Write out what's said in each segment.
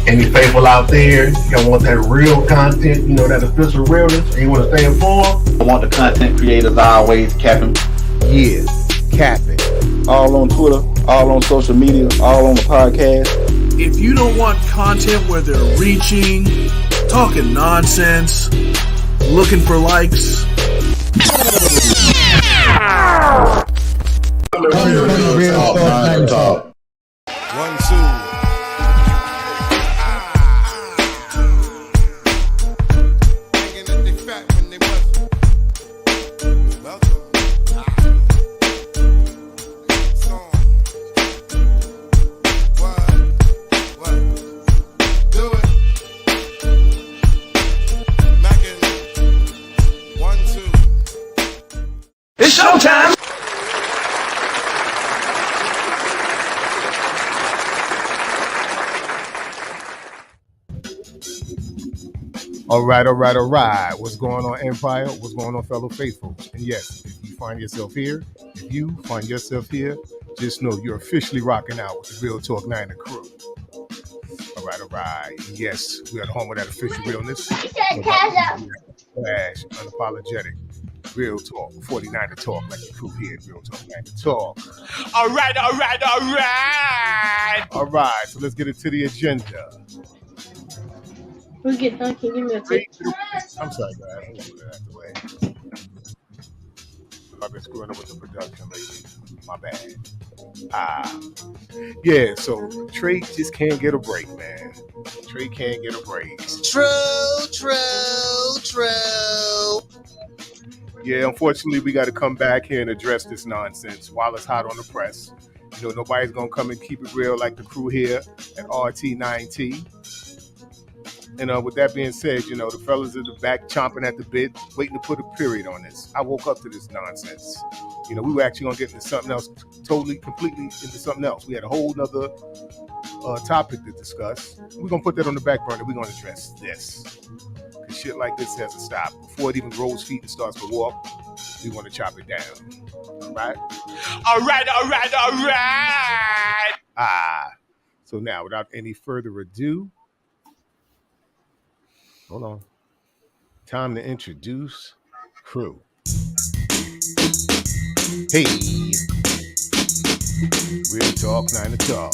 Any faithful out there, you want that real content, that official realness, and you want to stay informed? I want the content creators always capping. Yeah, capping. All on Twitter, all on social media, all on the podcast. If you don't want content where they're reaching, talking nonsense, looking for likes. Real talk. 1, 2. It's showtime! All right. What's going on, Empire? What's going on, fellow faithful? And yes, if you find yourself here, just know you're officially rocking out with the Real Talk 9 crew. All right. Yes, we are the home of that official realness. Flash, unapologetic. Real Talk, 49 to talk, like the crew here at Real Talk 9 to talk. All right. All right, so let's get into the agenda. Can you give me a tip? I'm sorry, guys. I want to get out the way. I've been screwing up with the production lately. My bad. Yeah, so Trey just can't get a break, man. Trey can't get a break. True. Yeah, unfortunately, we got to come back here and address this nonsense while it's hot on the press. Nobody's going to come and keep it real like the crew here at RT9T. And with that being said, the fellas in the back chomping at the bit, waiting to put a period on this. I woke up to this nonsense. We were actually going to get into something else, completely into something else. We had a whole nother topic to discuss. We're going to put that on the back burner. We're going to address this. Because shit like this has to stop. Before it even grows feet and starts to walk, we want to chop it down. All right? All right. So now, without any further ado, hold on. Time to introduce crew. Hey. Real Talk 9 to talk.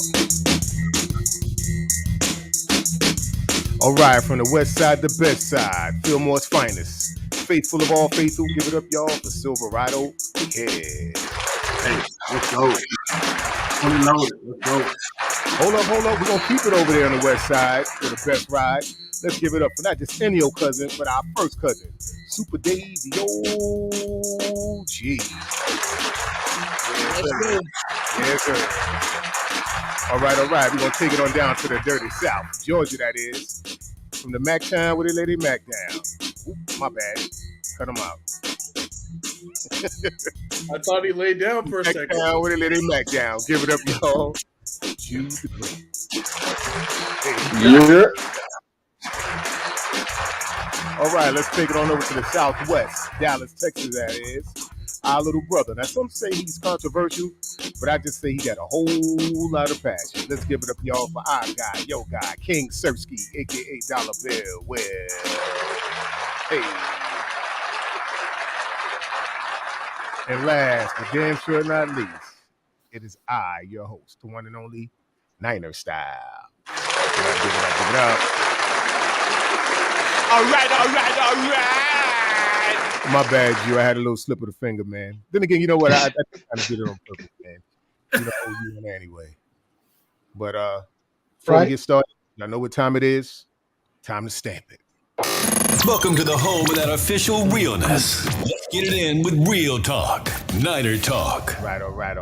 All right, from the west side to best side, Fillmore's finest. Faithful of all faithful, give it up, y'all, for Silverado Kid. Hey, let's go. Fully loaded. Let's go. Hold up. We're going to keep it over there on the west side for the best ride. Let's give it up for not just any old cousin, but our first cousin, Super Dave, the OG. Yes, sir. All right. We're going to take it on down to the dirty South, Georgia, that is. From the Mac town where they lay their Mac down. Oop, my bad. Cut them out. I thought he laid down for a second. Mac town where they lay their Mac down. Give it up, y'all. Jude the Great. Yeah. All right, let's take it on over to the Southwest, Dallas, Texas, that is. Our little brother. Now, some say he's controversial, but I just say he got a whole lot of passion. Let's give it up, y'all, for our guy, your guy, King Sersky, a.k.a. Dollar Bill. Well, hey. And last, but damn sure not least, it is I, your host, the one and only Niner Style. Give it up. All right. My bad, I had a little slip of the finger, man. Then again, you know what? I kind of did it on purpose, man. You know, anyway. But before we get started, I know what time it is. Time to stamp it. Welcome to the home of that official realness. Let's get it in with Real Talk, Niner Talk. All right.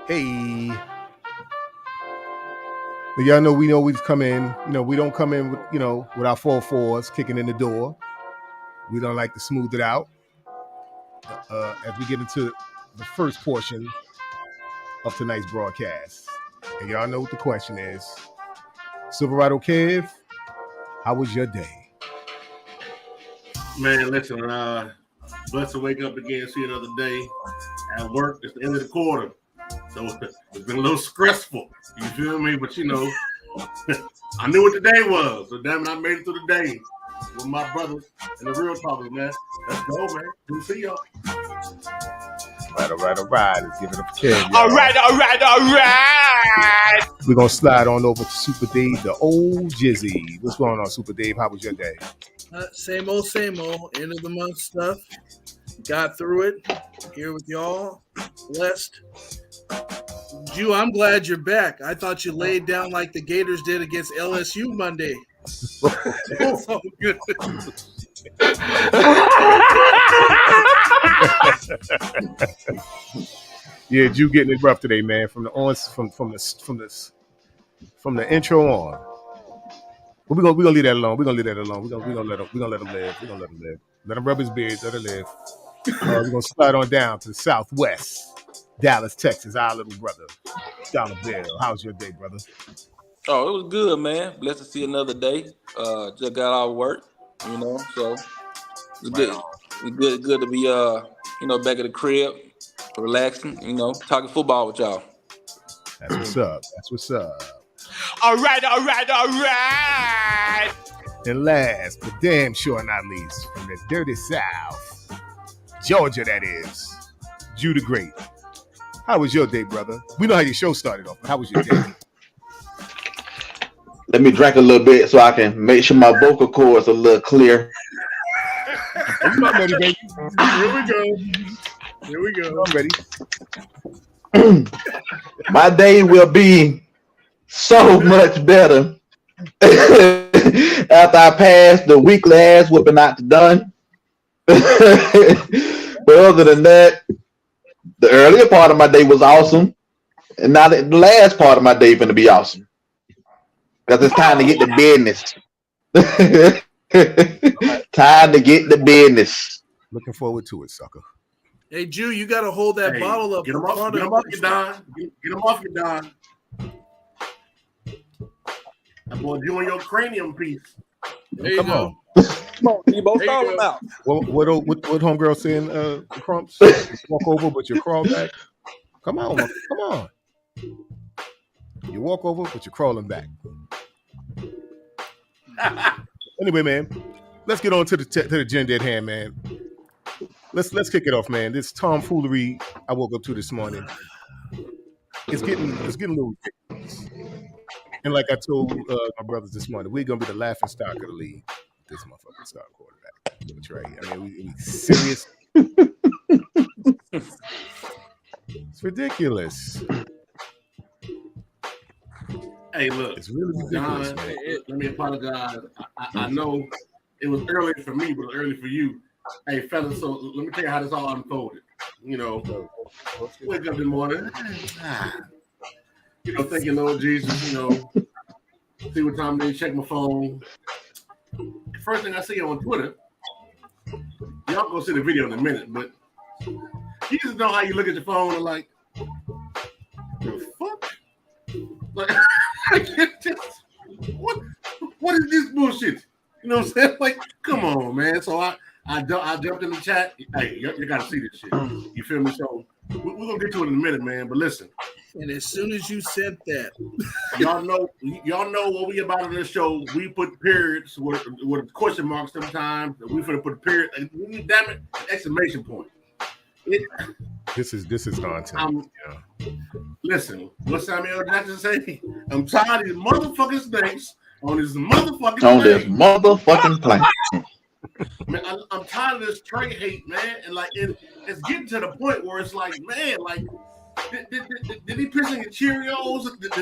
Hey. But y'all know we always come in, we don't come in with, with our 4-4s kicking in the door. We don't like to smooth it out. As we get into the first portion of tonight's broadcast. And y'all know what the question is. Silverado Kev, how was your day? Man, listen, blessed to wake up again, see another day at work. It's the end of the quarter. So it's been a little stressful. You feel me? But you know, I knew what the day was. So damn it, I made it through the day with my brothers and the real talkers, man. Let's go, man. Good to see y'all. All right. Let's give it up for Ken. All right. We're going to slide on over to Super Dave, the old Jizzy. What's going on, Super Dave? How was your day? Same old. End of the month stuff. Got through it. Here with y'all. Blessed. Jew, I'm glad you're back. I thought you laid down like the Gators did against LSU Monday. It's all good. Yeah, Jew getting it rough today, man. From the intro on. But we're gonna leave that alone. We're gonna let him live. Let him rub his beard. Let him live. We're gonna slide on down to the Southwest, Dallas, Texas. Our little brother, Dollar Bill. How's your day, brother? Oh, it was good, man. Blessed to see another day. Just got out of work, you know. So it's good. It's good to be back at the crib, relaxing, talking football with y'all. That's what's up. All right. And last, but damn sure not least, from the dirty South, Georgia, that is, Jew the Great. How was your day, brother? We know how your show started off, but how was your day? Let me drink a little bit so I can make sure my vocal cords are a little clear. I'm ready, baby. Here we go. I'm ready. My day will be so much better after I passed the weekly ass whooping out the done. But other than that, the earlier part of my day was awesome. And now the last part of my day is going to be awesome. Because it's time to get the business. Time to get the business. Looking forward to it, sucker. Hey, Jew, you got to hold that bottle up. Get him off your Don. Get him off your Don. That boy doing your cranium piece. There you go. Come on, you both talk about. What homegirl saying, Crumps? Walk over, but you crawl back. Come on. You walk over, but you're crawling back. Anyway, man, let's get on to the agenda at hand, man. Let's kick it off, man. This tomfoolery I woke up to this morning. It's getting a little ridiculous. And like I told my brothers this morning, we're gonna be the laughing stock of the league. This motherfucking star quarterback, Trey. I mean, we serious. It's ridiculous. Hey, look, it's really ridiculous, Don, man. Let me apologize. I know it was early for me, but early for you. Hey, fellas, so let me tell you how this all unfolded. Wake up in the morning, thinking, Lord Jesus, see what time it is, check my phone. The first thing I see on Twitter, y'all gonna see the video in a minute, but you just know how you look at your phone and like, the fuck? Like, what is this bullshit? You know what I'm saying? Like, come on, man. So I jumped in the chat. Hey, you gotta see this shit. You feel me? So we're gonna get to it in a minute, man. But listen. And as soon as you said that, y'all know what we about on this show. We put periods with question marks sometimes. We finna put a period. Damn it! Exclamation point. This is nonsense. Listen, what Samuel Jackson say? I'm tired of these motherfucking snakes on this motherfucking plane. Man, I'm tired of this Trey hate, man, and like it's getting to the point where it's like, man, like did he piss in your Cheerios? Did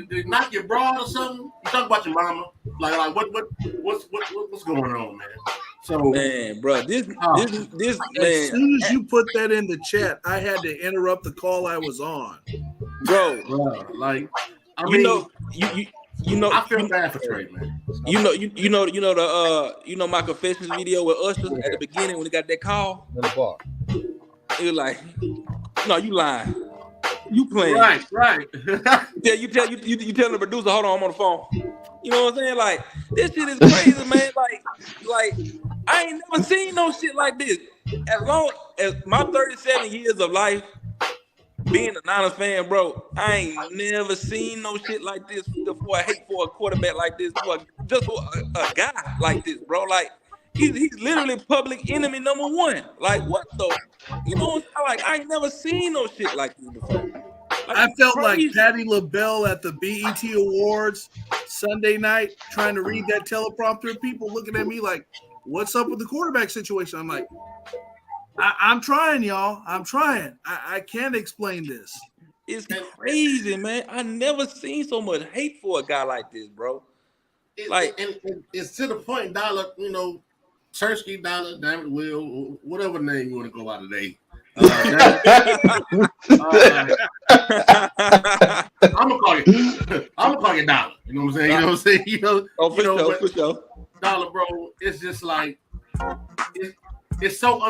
he knock your bra or something? You talk about your mama, like what's going on, man? So, man, bro, this as soon as you put that in the chat, I had to interrupt the call I was on, bro. Like, I feel bad for Trey, man. You know my confessions video with Usher at the beginning when he got that call. In the bar. It was like, no, you lying. You playing. Right. Yeah, you tell the producer, hold on, I'm on the phone. You know what I'm saying? Like, this shit is crazy, man. Like I ain't never seen no shit like this. As long as my 37 years of life being a Niners fan, bro, I ain't never seen no shit like this before. I hate for a quarterback like this, for a guy like this, bro. Like he's literally public enemy number one. Like what the, you know? Like I ain't never seen no shit like this before. Like, I felt like crazy. Patti LaBelle at the BET Awards Sunday night, trying to read that teleprompter. People looking at me like, "What's up with the quarterback situation?" I'm like, I'm trying, y'all. I'm trying. I can't explain this. It's crazy, man. I never seen so much hate for a guy like this, bro. Like, and it's to the point, Dollar, you know, Tursky, Dollar, David, Will, whatever name you want to go out today. I'm gonna call you Dollar. You know what I'm saying? You know what I'm saying? You know, for sure. Dollar, bro. It's just like it's so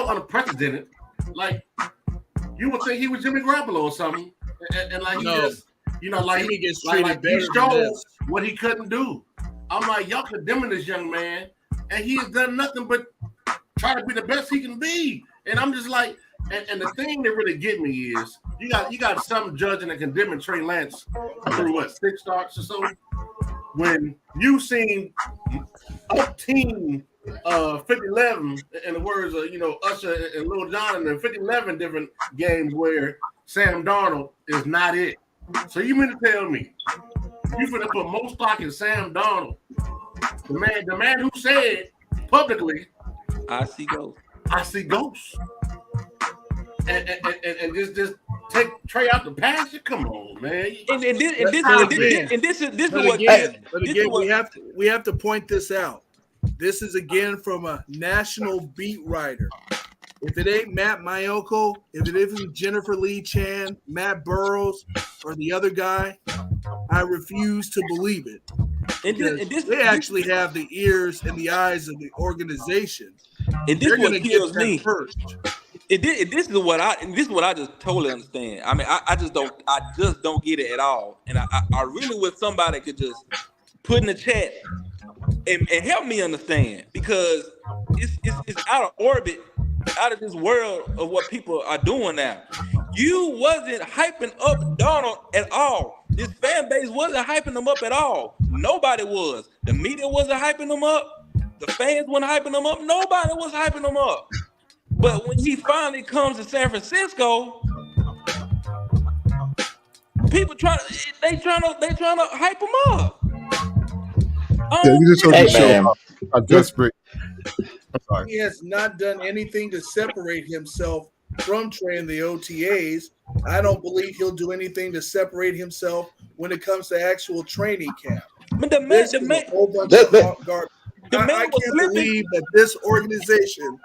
unprecedented. Like you would think he was Jimmy Garoppolo or something, and like he just, you know, like he gets like he showed what he couldn't do. I'm like, y'all condemning this young man, and he has done nothing but try to be the best he can be. And I'm just like, and the thing that really get me is you got some judging and condemning Trey Lance through what, 6 starts or so. When you seen a team 50-11, in the words of, you know, Usher and Lil Jon, and 50-11 different games where Sam Darnold is not it. So you mean to tell me you finna put more stock in Sam Darnold, the man who said publicly, I see ghosts. I see ghosts. And just take Trey out the pasture. Come on, man. And this is what we have to point this out. This is again from a national beat writer. If it ain't Matt Maiocco, if it isn't Jennifer Lee Chan, Matt Burrows, or the other guy, I refuse to believe it. They actually have the ears and the eyes of the organization. And this is what kills me. This is what I just totally understand. I mean, I just don't get it at all. And I really wish somebody could just put in the chat and help me understand, because it's out of orbit, out of this world of what people are doing now. You wasn't hyping up Darnold at all. This fan base wasn't hyping him up at all. Nobody was. The media wasn't hyping him up. The fans weren't hyping him up. Nobody was hyping him up. But when he finally comes to San Francisco, people trying to hype him up. You just heard the show. I'm desperate. I'm sorry. He has not done anything to separate himself from Trey in the OTAs. I don't believe he'll do anything to separate himself when it comes to actual training camp. But the man I can't believe that this organization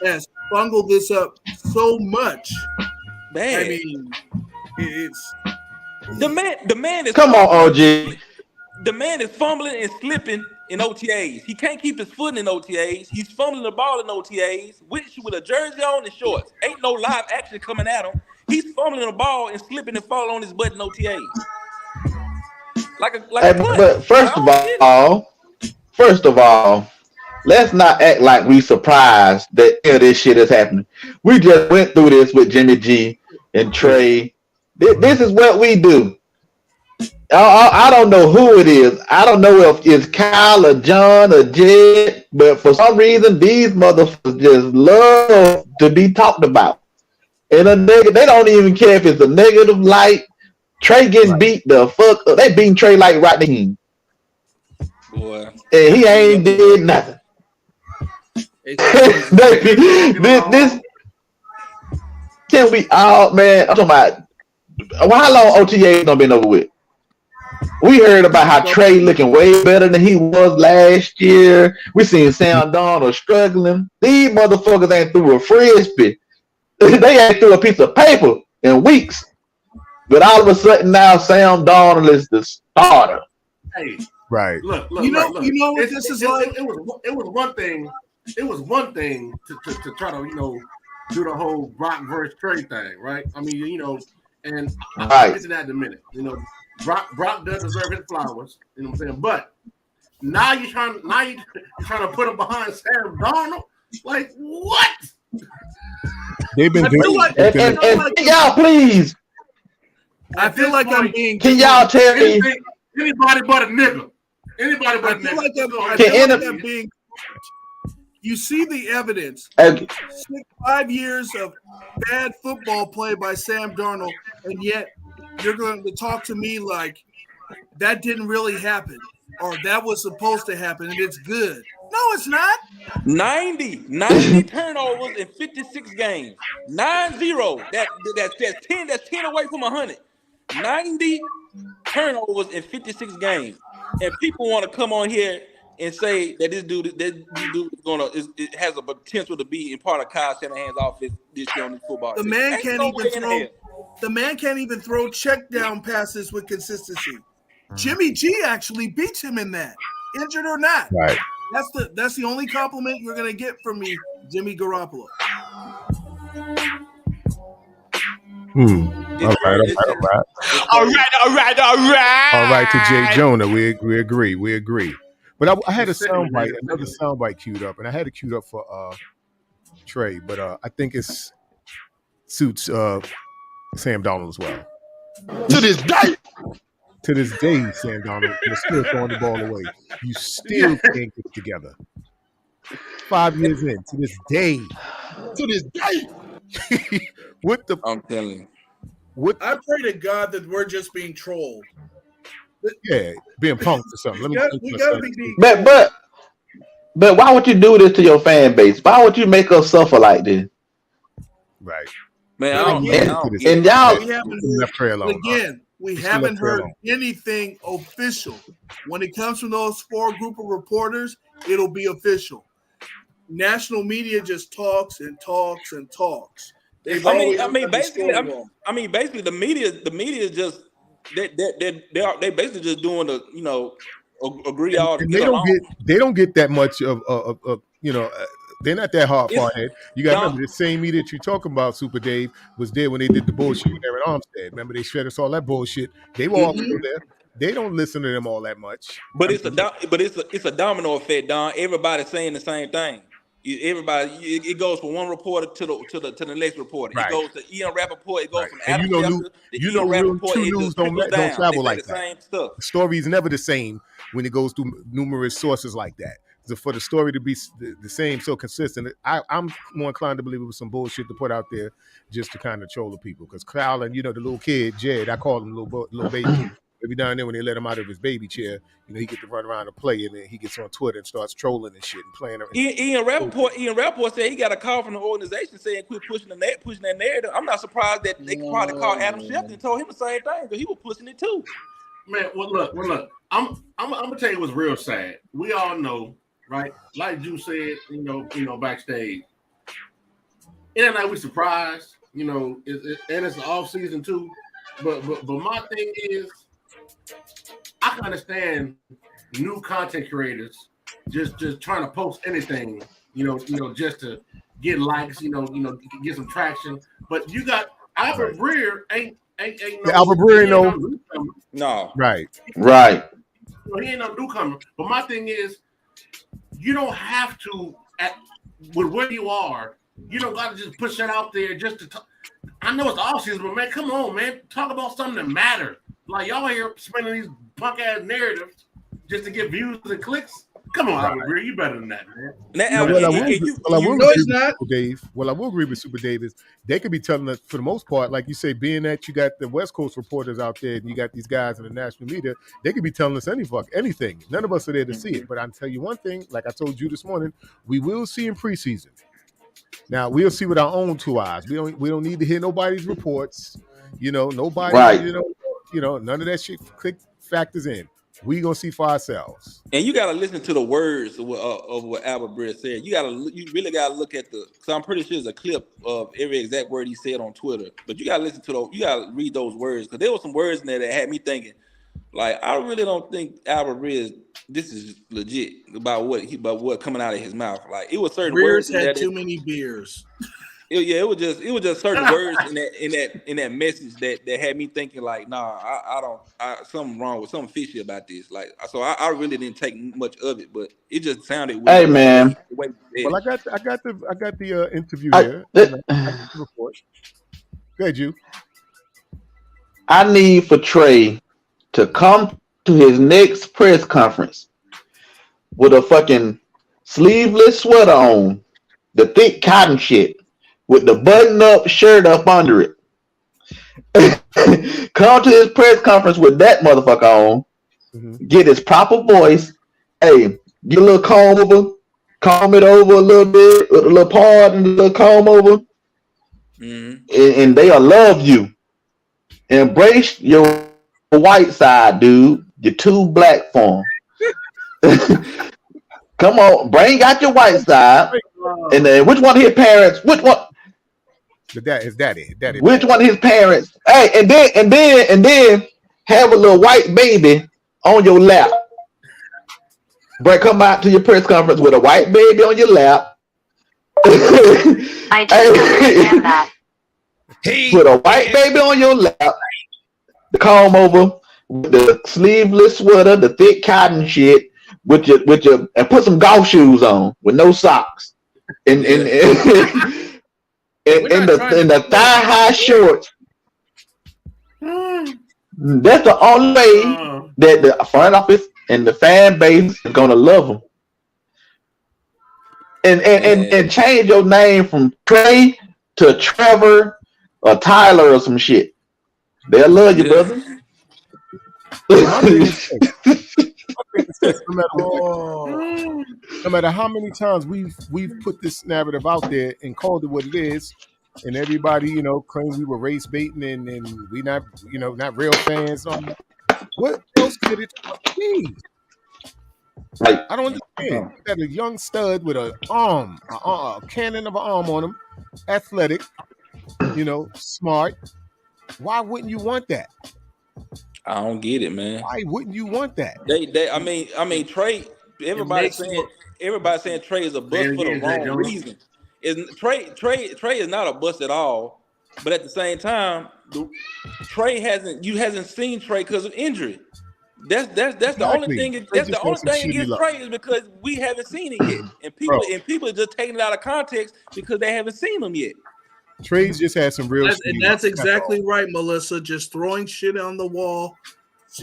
has bungled this up so much. Man. I mean, it's the man is come on, OG. The man is fumbling and slipping in OTAs. He can't keep his foot in OTAs. He's fumbling the ball in OTAs with a jersey on and shorts. Ain't no live action coming at him. He's fumbling the ball and slipping and falling on his butt in OTAs. But first of all, let's not act like we surprised that this shit is happening. We just went through this with Jimmy G and Trey. This is what we do. I don't know who it is. I don't know if it's Kyle or John or Jed, but for some reason, these motherfuckers just love to be talked about. And they don't even care if it's a negative light. Trey getting beat the fuck up. They beating Trey like right in. Boy. And he ain't did nothing. This can we all, man? I'm talking about how long OTA done been over with? We heard about how Trey looking way better than he was last year. We seen Sam Darnold struggling. These motherfuckers ain't threw a frisbee. They ain't threw a piece of paper in weeks. But all of a sudden now Sam Darnold is the starter. Hey, right. Look. You know what this is like? It was one thing. It was one thing to try to, you know, do the whole Brock versus Trey thing, right? I mean, you know, and I'll get to that in a minute. You know, Brock does deserve his flowers. You know what I'm saying? But now you're trying to put him behind Sam Darnold. Like what? They've been feel like- and y'all please. I feel like I'm being. Can y'all tell me? Anybody but a nigga. Anybody but a nigga. I feel like I'm being. You see the evidence. 5 years of bad football play by Sam Darnold, and yet you're going to talk to me like that didn't really happen, or that was supposed to happen, and it's good. No, it's not. 90 turnovers in 56 games. 9-0. That's 10. That's 10 away from 100. 90 turnovers in 56 games, and people want to come on here and say that this dude it has a potential to be in part of Kyle Shanahan's offense this year on the football team. The man can't even throw check down passes with consistency. Jimmy G actually beats him in that, injured or not. Right. That's the only compliment you're gonna get from me, Jimmy Garoppolo. All right, to Jay Jonah, we agree. But I had another soundbite queued up, and I had it queued up for Trey, but I think it suits Sam Darnold as well. To this day, Sam Darnold, you're still throwing the ball away. You still can't get it together. 5 years in, to this day. I'm telling you. I pray to God that we're just being trolled. Yeah, being punked or something. But why would you do this to your fan base? Why would you make us suffer like this? Right. Man, and y'all we haven't heard anything official. When it comes from those four group of reporters, it'll be official. National media just talks and talks and talks. Basically, the media just they basically just doing the agree all to get along. They don't get that much of they're not that far ahead. You got to remember the same media that you're talking about, Super Dave, was there when they did the bullshit with Aaron Armstead. Remember they shred us all that bullshit. They were all still there. They don't listen to them all that much. But it's a domino effect, Don. Everybody's saying the same thing. It goes from one reporter to the next reporter. Right. It goes to Ian Rappaport. It goes from Adam Schefter to Ian Rappaport. True news don't travel like that. Same stuff. The story is never the same when it goes through numerous sources like that. So for the story to be the same, so consistent, I'm more inclined to believe it was some bullshit to put out there just to kind of troll the people. Because Kyle and the little kid Jed, I call him little baby. Every now and then when they let him out of his baby chair, he get to run around and play, and then he gets on Twitter and starts trolling and shit and playing. Ian Rappaport said he got a call from the organization saying quit pushing that narrative. I'm not surprised that they probably called Adam Schefter and told him the same thing because he was pushing it too. Man, well look. I'm gonna tell you what's real sad. We all know, right? Like you said, backstage. It ain't like we surprised, and it's the off season too. But my thing is, I can understand new content creators just trying to post anything, just to get likes, get some traction. But you got Albert Breer ain't no Albert Breer no. Right. He ain't no newcomer. But my thing is, you don't have to with where you are. You don't got to just push that out there just to talk. I know it's the off season, but man, come on, man. Talk about something that matters. Like y'all here spending these punk ass narratives just to get views and clicks. Come on, Albert Breer, you better than that, man. I will agree with Super Dave is they could be telling us for the most part, like you say, being that you got the West Coast reporters out there and you got these guys in the national media, they could be telling us anything. None of us are there to see it. But I'll tell you one thing, like I told you this morning, we will see in preseason. Now we'll see with our own 2 eyes. We don't need to hear nobody's reports. Nobody. Right. None of that shit factors in. We gonna see for ourselves. And you gotta listen to the words of what Albert Breer said. You really gotta look at because I'm pretty sure there's a clip of every exact word he said on Twitter. But you gotta listen to you gotta read those words because there were some words in there that had me thinking, like, I really don't think Albert Breer this is legit about what coming out of his mouth. Like it was certain words had too many beers. it was just certain words in that message that had me thinking like, nah, I don't, something wrong with something fishy about this. Like, so I really didn't take much of it, but it just sounded weird. Hey man. Well, I got the interview here. I got the report. Go ahead, you. I need for Trey to come to his next press conference with a fucking sleeveless sweater on, the thick cotton shit, with the button-up shirt up under it. Come to his press conference with that motherfucker on. Get his proper voice. Hey, get a little comb it over a little bit, with a little part and a little comb over. And they'll love you. Embrace your white side, dude. You're too black for him. Come on, bring out your white side. And then which one of his parents? Which one? His daddy. Which one of his parents? Hey, and then have a little white baby on your lap. Come out to your press conference with a white baby on your lap. I do understand that. Put a white baby on your lap, the comb over, with the sleeveless sweater, the thick cotton shit, with your and put some golf shoes on with no socks, and the thigh high shorts. That's the only way that the front office and the fan base is gonna love him. And change your name from Trey to Trevor or Tyler or some shit. They'll love you, brother. No matter how many times we've put this narrative out there and called it what it is, and everybody, claims we were race baiting and we not real fans. What else could it be? Right. I don't understand. You got a young stud with a cannon of an arm on him, athletic, smart. Why wouldn't you want that? I don't get it, man. Why wouldn't you want that? I mean, Trey. Everybody saying Trey is a bust for the wrong reason. Trey is not a bust at all. But at the same time, Trey hasn't seen Trey because of injury. That's the only thing. That's the only thing against Trey is because we haven't seen it yet, and people are just taking it out of context because they haven't seen him yet. Trey's just had some real. And that's exactly right, Melissa. Just throwing shit on the wall,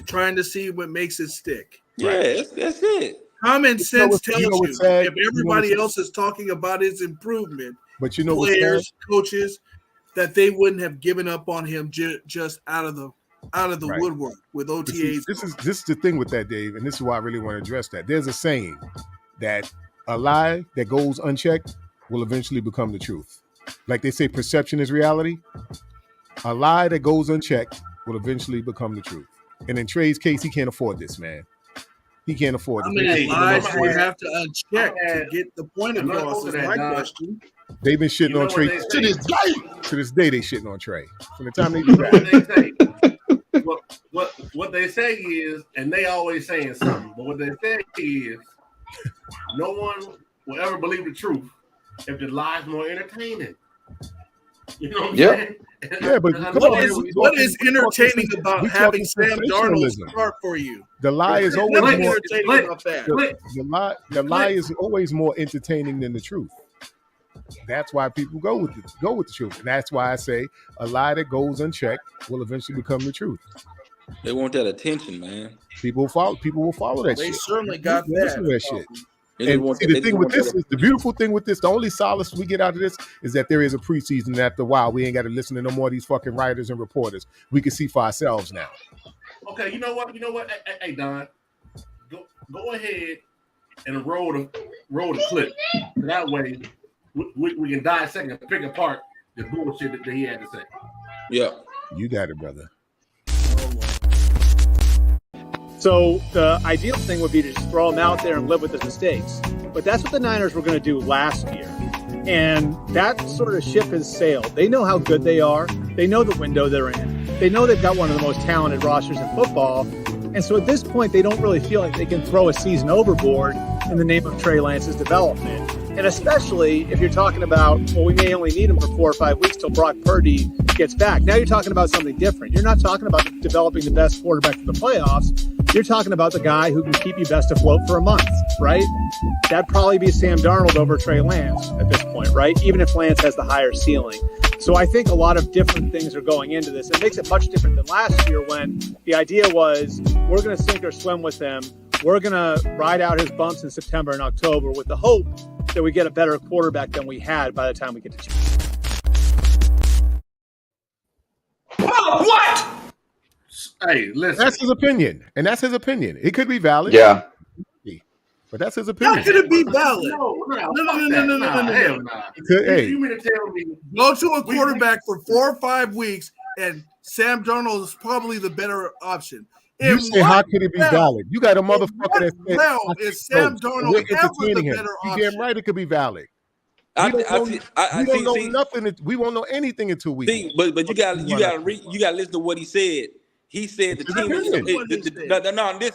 trying to see what makes it stick. Yeah, that's it. Common sense tells you if everybody else is talking about his improvement, but players, coaches, that they wouldn't have given up on him just out of the woodwork with OTAs. This is the thing with that, Dave, and this is why I really want to address that. There's a saying that a lie that goes unchecked will eventually become the truth. Like they say, perception is reality. A lie that goes unchecked will eventually become the truth. And in Trey's case, he can't afford this, man. He can't afford this. How many lies do you have to uncheck to get the point across? Is my question. They've been shitting on Trey to this day. To this day, they shitting on Trey. From the time they do that. What they say is, and they always saying something, but what they say is, no one will ever believe the truth if the lie's more entertaining. You know what I'm saying? Yeah, but what is entertaining about having Sam Darnold start for you? The lie is always more entertaining about that. The lie is always more entertaining than the truth. That's why people go with the truth. And that's why I say a lie that goes unchecked will eventually become the truth. They want that attention, man. People will follow that shit. They certainly got that shit. And see, the beautiful thing with this, the only solace we get out of this is that there is a preseason, and after a while, we ain't got to listen to no more of these fucking writers and reporters. We can see for ourselves now. Okay, you know what? Hey, Don, go ahead and roll the clip. That way, we can dissect and pick apart the bullshit that he had to say. Yeah. You got it, brother. So the ideal thing would be to just throw them out there and live with the mistakes. But that's what the Niners were going to do last year. And that sort of ship has sailed. They know how good they are. They know the window they're in. They know they've got one of the most talented rosters in football. And so at this point, they don't really feel like they can throw a season overboard in the name of Trey Lance's development. And especially if you're talking about, well, we may only need him for 4 or 5 weeks till Brock Purdy gets back. Now you're talking about something different. You're not talking about developing the best quarterback for the playoffs. You're talking about the guy who can keep you best afloat for a month, right? That'd probably be Sam Darnold over Trey Lance at this point, right? Even if Lance has the higher ceiling. So I think a lot of different things are going into this. It makes it much different than last year when the idea was we're going to sink or swim with him. We're going to ride out his bumps in September and October with the hope that we get a better quarterback than we had by the time we get to What? Hey, listen. That's his opinion, and that's his opinion. It could be valid. Yeah. But that's his opinion. How could it be valid? No. Hell no. Hey. You mean to tell me go to a quarterback for 4 or 5 weeks, and Sam Darnold is probably the better option. You say, how could it be valid? You got a motherfucker that said, well, is Sam Darnold ever the better option? Damn right, it could be valid. We don't know nothing. We won't know anything until we. See, but you got to listen to what he said. He said the team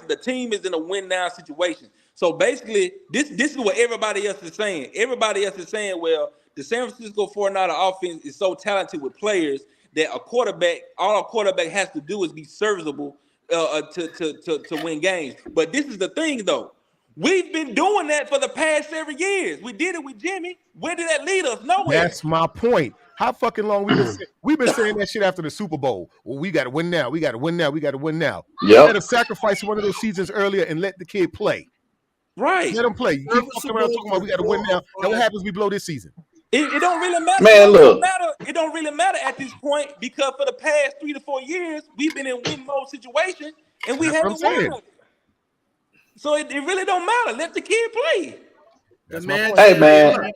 the team is in a win now situation. So basically, this is what everybody else is saying. Everybody else is saying, well, the San Francisco 49er offense is so talented with players that all a quarterback has to do is be serviceable to win games. But this is the thing, though. We've been doing that for the past several years. We did it with Jimmy. Where did that lead us? Nowhere. That's my point. How fucking long we've been saying that shit after the Super Bowl? Well, we got to win now. We got to win now. We got to win now. Yep. You got to sacrifice one of those seasons earlier and let the kid play. Right. Let him play. You keep fucking around talking about we got to win now. Now what happens? We blow this season. It don't really matter. Man, look. It don't really matter at this point because for the past 3 to 4 years we've been in win mode situation and we haven't won. So it really don't matter. Let the kid play. Hey man,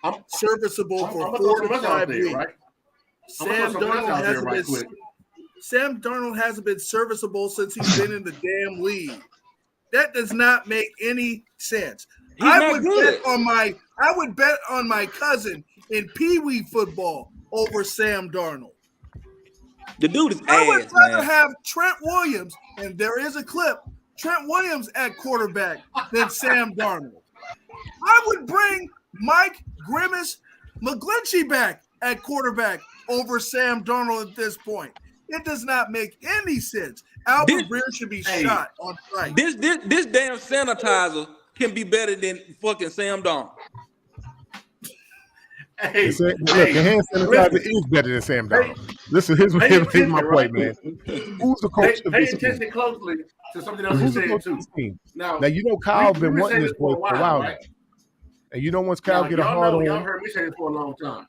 I'm serviceable for 4 to 5 weeks. Right? Sam Darnold hasn't been serviceable since he's been in the damn league. That does not make any sense. I would bet on my cousin in Pee Wee football over Sam Darnold. The dude is I would rather have Trent Williams, and there is a clip, Trent Williams at quarterback than Sam Darnold. I would bring Mike Grimace McGlinchey back at quarterback over Sam Darnold at this point. It does not make any sense. Albert Breer should be shot on sight. This damn sanitizer can be better than fucking Sam Darnold. Look, the hand sanitizer is better than Sam Darnold. Listen, here's my point, man. Who's the coach of this team? Pay attention closely to something else you said too. Now you know Kyle's been wanting this boy for a while now. And you know once Kyle get a hard on, y'all heard me say this for a long time.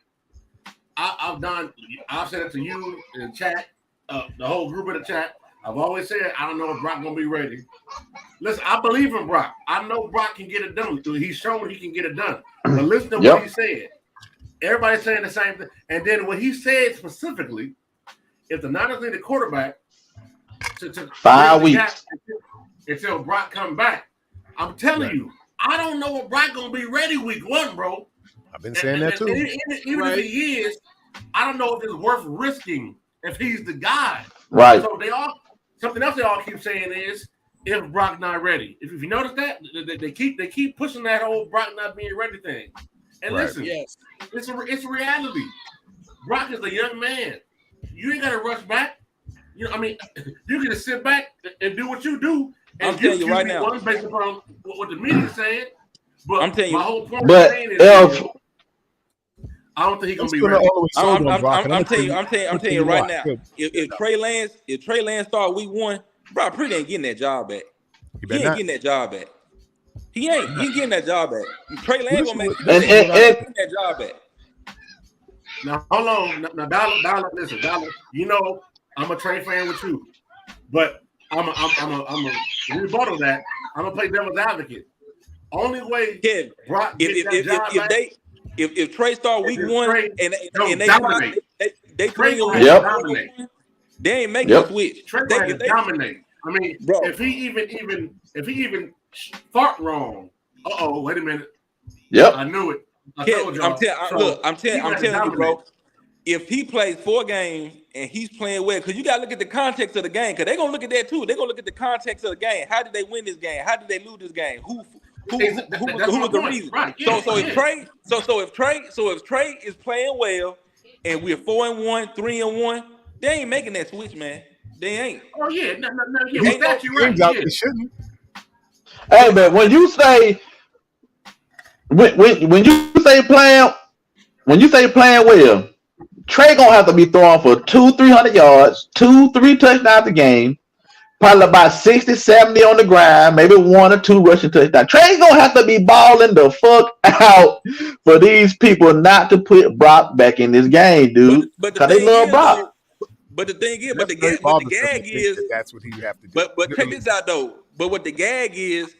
I've said it to you in the chat, the whole group of the chat. I've always said I don't know if Brock gonna be ready. Listen, I believe in Brock. I know Brock can get it done. He's shown he can get it done. But listen to what he said. Everybody's saying the same thing. And then when he said specifically, if the Niners need a quarterback to 5 weeks until Brock come back, I'm telling you, I don't know if Brock gonna be ready week 1, bro. I've been saying that too. Even if he is, I don't know if it's worth risking if he's the guy. Right. So something else they all keep saying is if Brock not ready. If you notice that they keep pushing that whole Brock not being ready thing. And listen, it's a reality. Brock is a young man. You ain't gotta rush back. You know, I mean, you can just sit back and do what you do. And I'm telling you right now, based upon what the media saying. But I'm telling you, my whole point is I don't think he's gonna be ready. I'm telling you right now. If Trey Lance start week 1, bro, Purdy ain't getting that job back. He ain't getting that job back. He ain't getting that job back. Trey Lance gonna make that job back. Now hold on. Now Darnold, listen, Darnold, you know I'm a Trey fan with you, but I'm a rebuttal that. I'm gonna play devil's advocate. Only way Brock gets that job back. If Trey start week 1 and they dominate. They ain't making a switch. Trey dominate. I mean, bro, if he even fart wrong. Wait a minute. Yep. I knew it. I'm telling you, bro. If he plays 4 games and he's playing well, because you got to look at the context of the game, because they're going to look at that too. They're going to look at the context of the game. How did they win this game? How did they lose this game? who That's was the my point. reason? Right. So Yeah. if Trey is playing well, and we're 4-1, 3-1, they ain't making that switch, man. They ain't. Oh yeah, no, yeah. Ain't no That you're right. Games out, Yeah. they shouldn't. Hey, but when you say when you say playing well, Trey gonna have to be throwing for 200-300 yards, 2-3 touchdowns a game, probably about 60-70 on the ground, maybe 1 or 2 rushing touchdowns. Trey gonna have to be balling the fuck out for these people not to put Brock back in this game, dude. But the Cause they thing love is, Brock. though, but the thing is, That's very bothersome gag to think is, that that's what he would have to do. but check this out though. But what the gag is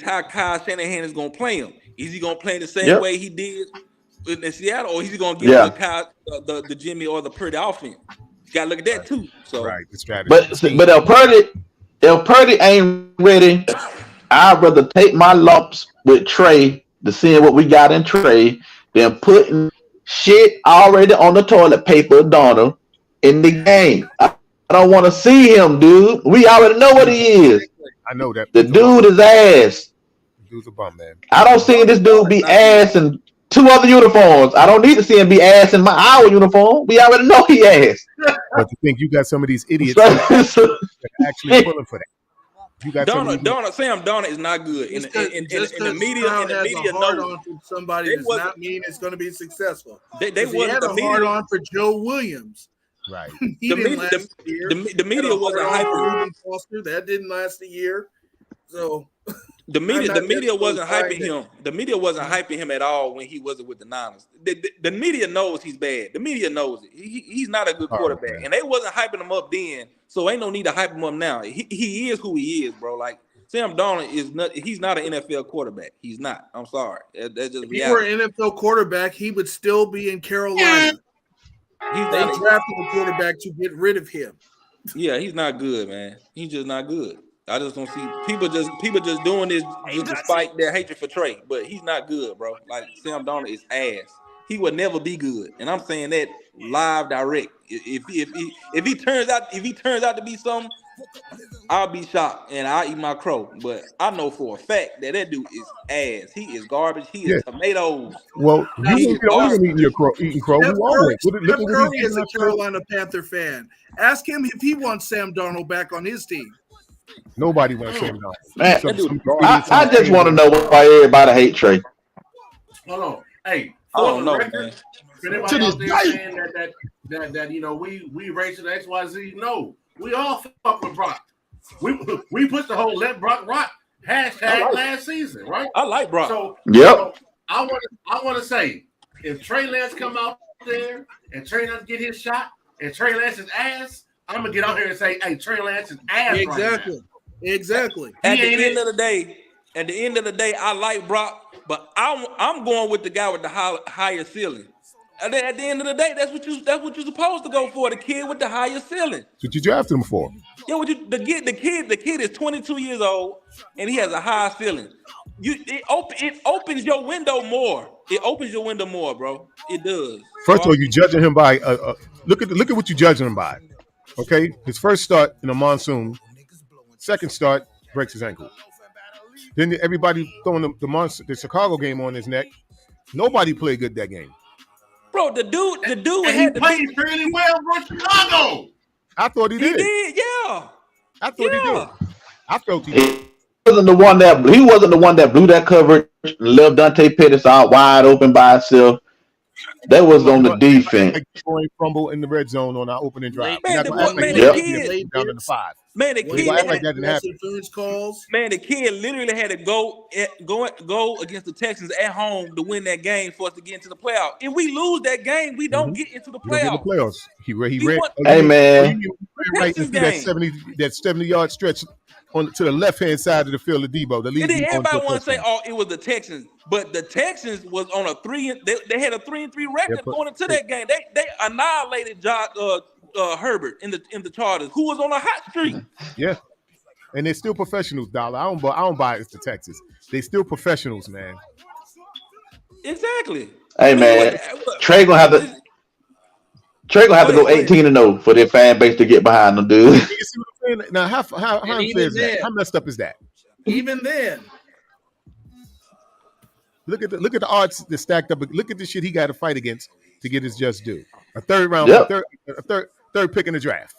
how Kyle Shanahan is gonna play him. Is he gonna play the same way he did in Seattle, or is he gonna give him the Jimmy or the Purdy offense? You gotta look at that too. So the strategy. But if Purdy ain't ready, I'd rather take my lumps with Trey to seeing what we got in Trey than putting shit already on the toilet paper, Darnold, in the game. I don't want to see him, dude. We already know what he is. I know that. The dude is ass. Dude's a bum, man. I don't see this dude be ass in 2 other uniforms. I don't need to see him be ass in our uniform. We already know he ass. But to think you got some of these idiots that actually pulling for that. You got Sam Darnold is not good. In the media knows somebody does not mean it's going to be successful. They had a hard on for Joe Williams. Right. He didn't last a year. The media wasn't hyping Foster. That didn't last a year. So the media wasn't hyping him. The media wasn't hyping him at all when he wasn't with the Niners. The media knows he's bad. The media knows it. He's not a good quarterback, and they wasn't hyping him up then. So ain't no need to hype him up now. He is who he is, bro. Like Sam Darnold is not. He's not an NFL quarterback. He's not. I'm sorry. That's just if he were an NFL quarterback, he would still be in Carolina. They drafted a quarterback to get rid of him. Yeah, he's not good, man. He's just not good. I just don't see people just doing this just despite their hatred for Trey, but he's not good, bro. Like Sam Darnold is ass. He will never be good, and I'm saying that live, direct. If he turns out to be something, I'll be shocked and I'll eat my crow. But I know for a fact that dude is ass. He is garbage. He is tomatoes. Well, you don't eating crow. Steph Curry is a Carolina Panther fan. Ask him if he wants Sam Darnold back on his team. Nobody wants Sam Darnold. Man, I just want to know why everybody hate Trey. Hold on. Hey, I don't know, man. Anybody out there saying that we racist XYZ? No, we all fuck with Brock. We put the whole "Let Brock Rock" hashtag last season, right? I like Brock. So I want to say, if Trey Lance come out there and Trey doesn't get his shot and Trey Lance's ass, I'm gonna get out here and say, hey, Trey Lance's ass. Exactly. At the end of the day, I like Brock, but I'm going with the guy with the higher ceiling. And then at the end of the day, that's what you're supposed to go for, the kid with the higher ceiling. That's what you drafted him for. Yeah, the kid is 22 years old and he has a high ceiling. It opens your window more. It opens your window more, bro. It does. First of all, you judging him by look at what you judging him by. Okay, his first start in a monsoon, second start breaks his ankle. Then everybody throwing the Chicago game on his neck. Nobody played good that game. Bro, the dude had to play fairly well for Chicago. I thought he did. He did, yeah. I thought he did. I felt he did. He wasn't the one that blew that coverage, left Dante Pettis out wide open by himself. That was on the defense. Fumble in the red zone on our opening drive. Man, the kid literally had to go against the Texans at home to win that game for us to get into the playoffs. If we lose that game, we don't get into the playoffs. He ran. Hey man, right into that 70-yard stretch to the left-hand side of the field of Debo. Everybody want to say, "Oh, it was the Texans," but the Texans was on a 3. They had a 3-3 record going into that game. They annihilated Herbert in the Chargers, who was on a hot streak. Yeah, and they're still professionals, Dollar. I don't buy it's the Texans. They still professionals, man. Exactly. Hey man, Trey gonna have to go 18-0 for their fan base to get behind them, dude. You see what I'm saying? Now, how unfair is that? How messed up is that? Even then, Look at the odds that stacked up. Look at the shit he got to fight against to get his just due. A third round, Yep. third pick in the draft.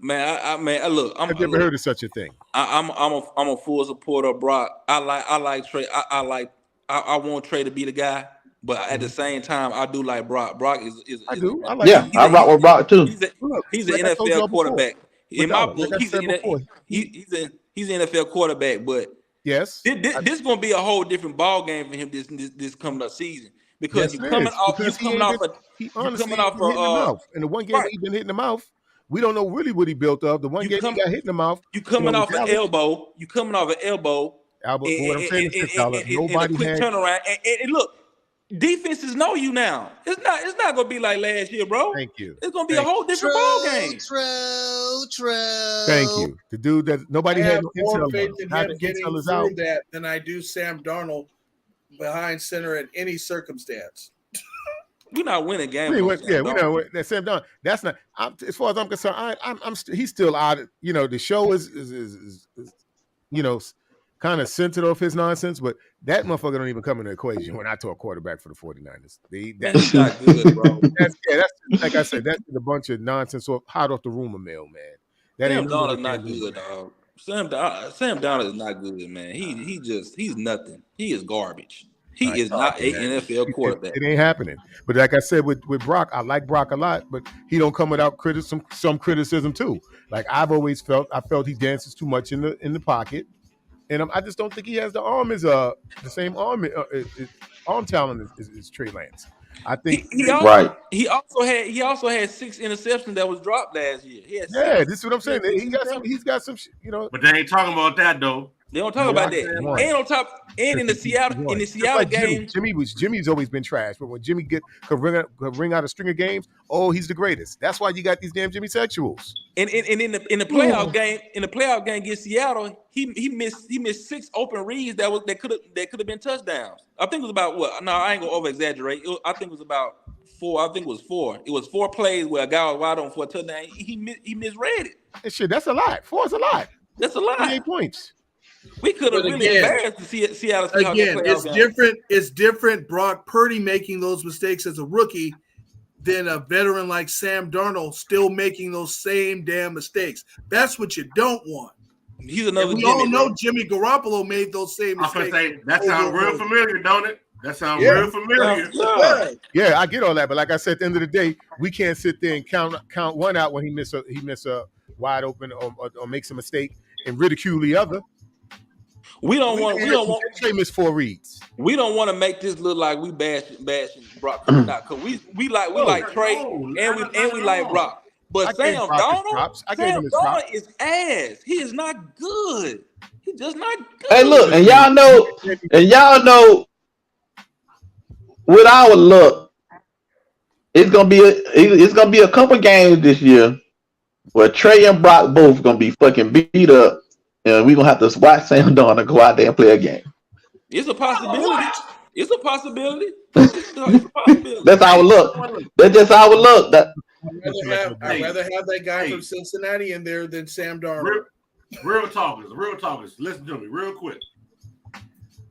Man, look, I've never heard of such a thing. I'm a full supporter of Brock. I like Trey. I want Trey to be the guy, but at the same time, I do like Brock. Brock is I do. I like. Yeah, I rock with Brock too. He's an NFL quarterback. In my book, he's an NFL quarterback. But yes, this gonna be a whole different ball game for him this coming up season because you're coming off and the one game he been hit in the mouth. We don't know really what he built up. The one game he got hit in the mouth. You coming off an elbow. You coming off an elbow. Albert, what I'm saying is nobody quick turnaround. And look, defenses know you now. It's not gonna be like last year, bro. Thank you. It's gonna be a whole different ball game. True. Thank you. The dude that nobody had no more intel faith on. in Now him the getting intel is through out. that than I do Sam Darnold behind center in any circumstance. We're not winning games. We know that Sam Darnold. That's not. As far as I'm concerned, he's still out. You know, the show is kind of centered off his nonsense, but that motherfucker don't even come in the equation when I talk quarterback for the 49ers. That's not good, bro. That's like I said, that's a bunch of nonsense hot off the rumor mill, man. That Sam Darnold is not good, dog. Sam Darnold is not good, man. He's nothing. He is garbage. He is not an NFL quarterback. It ain't happening. But like I said with Brock, I like Brock a lot, but he don't come without some criticism too. Like I've always felt, he dances too much in the pocket, and I just don't think he has the arm the same arm talent as Trey Lance. I think he also had 6 interceptions that was dropped last year. This is what I'm saying. He's got some, But they ain't talking about that though. They don't talk about that. And on top, and in the Seattle game, Jimmy's always been trash. But when Jimmy could ring out a string of games, he's the greatest. That's why you got these damn Jimmy sexuals. And in the playoff game against Seattle, he missed 6 open reads that could have been touchdowns. I think it was about what? No, I ain't gonna over exaggerate. I think it was about 4. I think it was 4. It was 4 plays where a guy was wide on for a touchdown. He misread it. And shit, that's a lot. 4 is a lot. That's a lot. 28 points. We could have really embarrassed to see Seattle. Again, it's different. It's different. Brock Purdy making those mistakes as a rookie than a veteran like Sam Darnold still making those same damn mistakes. That's what you don't want. He's another. We all know Jimmy Garoppolo made those same mistakes. That sounds real familiar, don't it? That sounds real familiar. Yeah, I get all that, but like I said, at the end of the day, we can't sit there and count one out when he miss a wide open or makes a mistake and ridicule the other. We don't want Trey missed 4 reads. We don't want to make this look like we bashing Brock because we like Trey and we like Brock. But Sam Darnold is ass. He is not good. He's just not good. Hey, look, and y'all know with our luck, it's gonna be a couple games this year where Trey and Brock both gonna be fucking beat up. And we're going to have to watch Sam Darnold go out there and play a game. It's a possibility. It's a possibility. That's our look. That's just our look. I'd rather have that guy from Cincinnati in there than Sam Darnold. Real talkers. Listen to me real quick.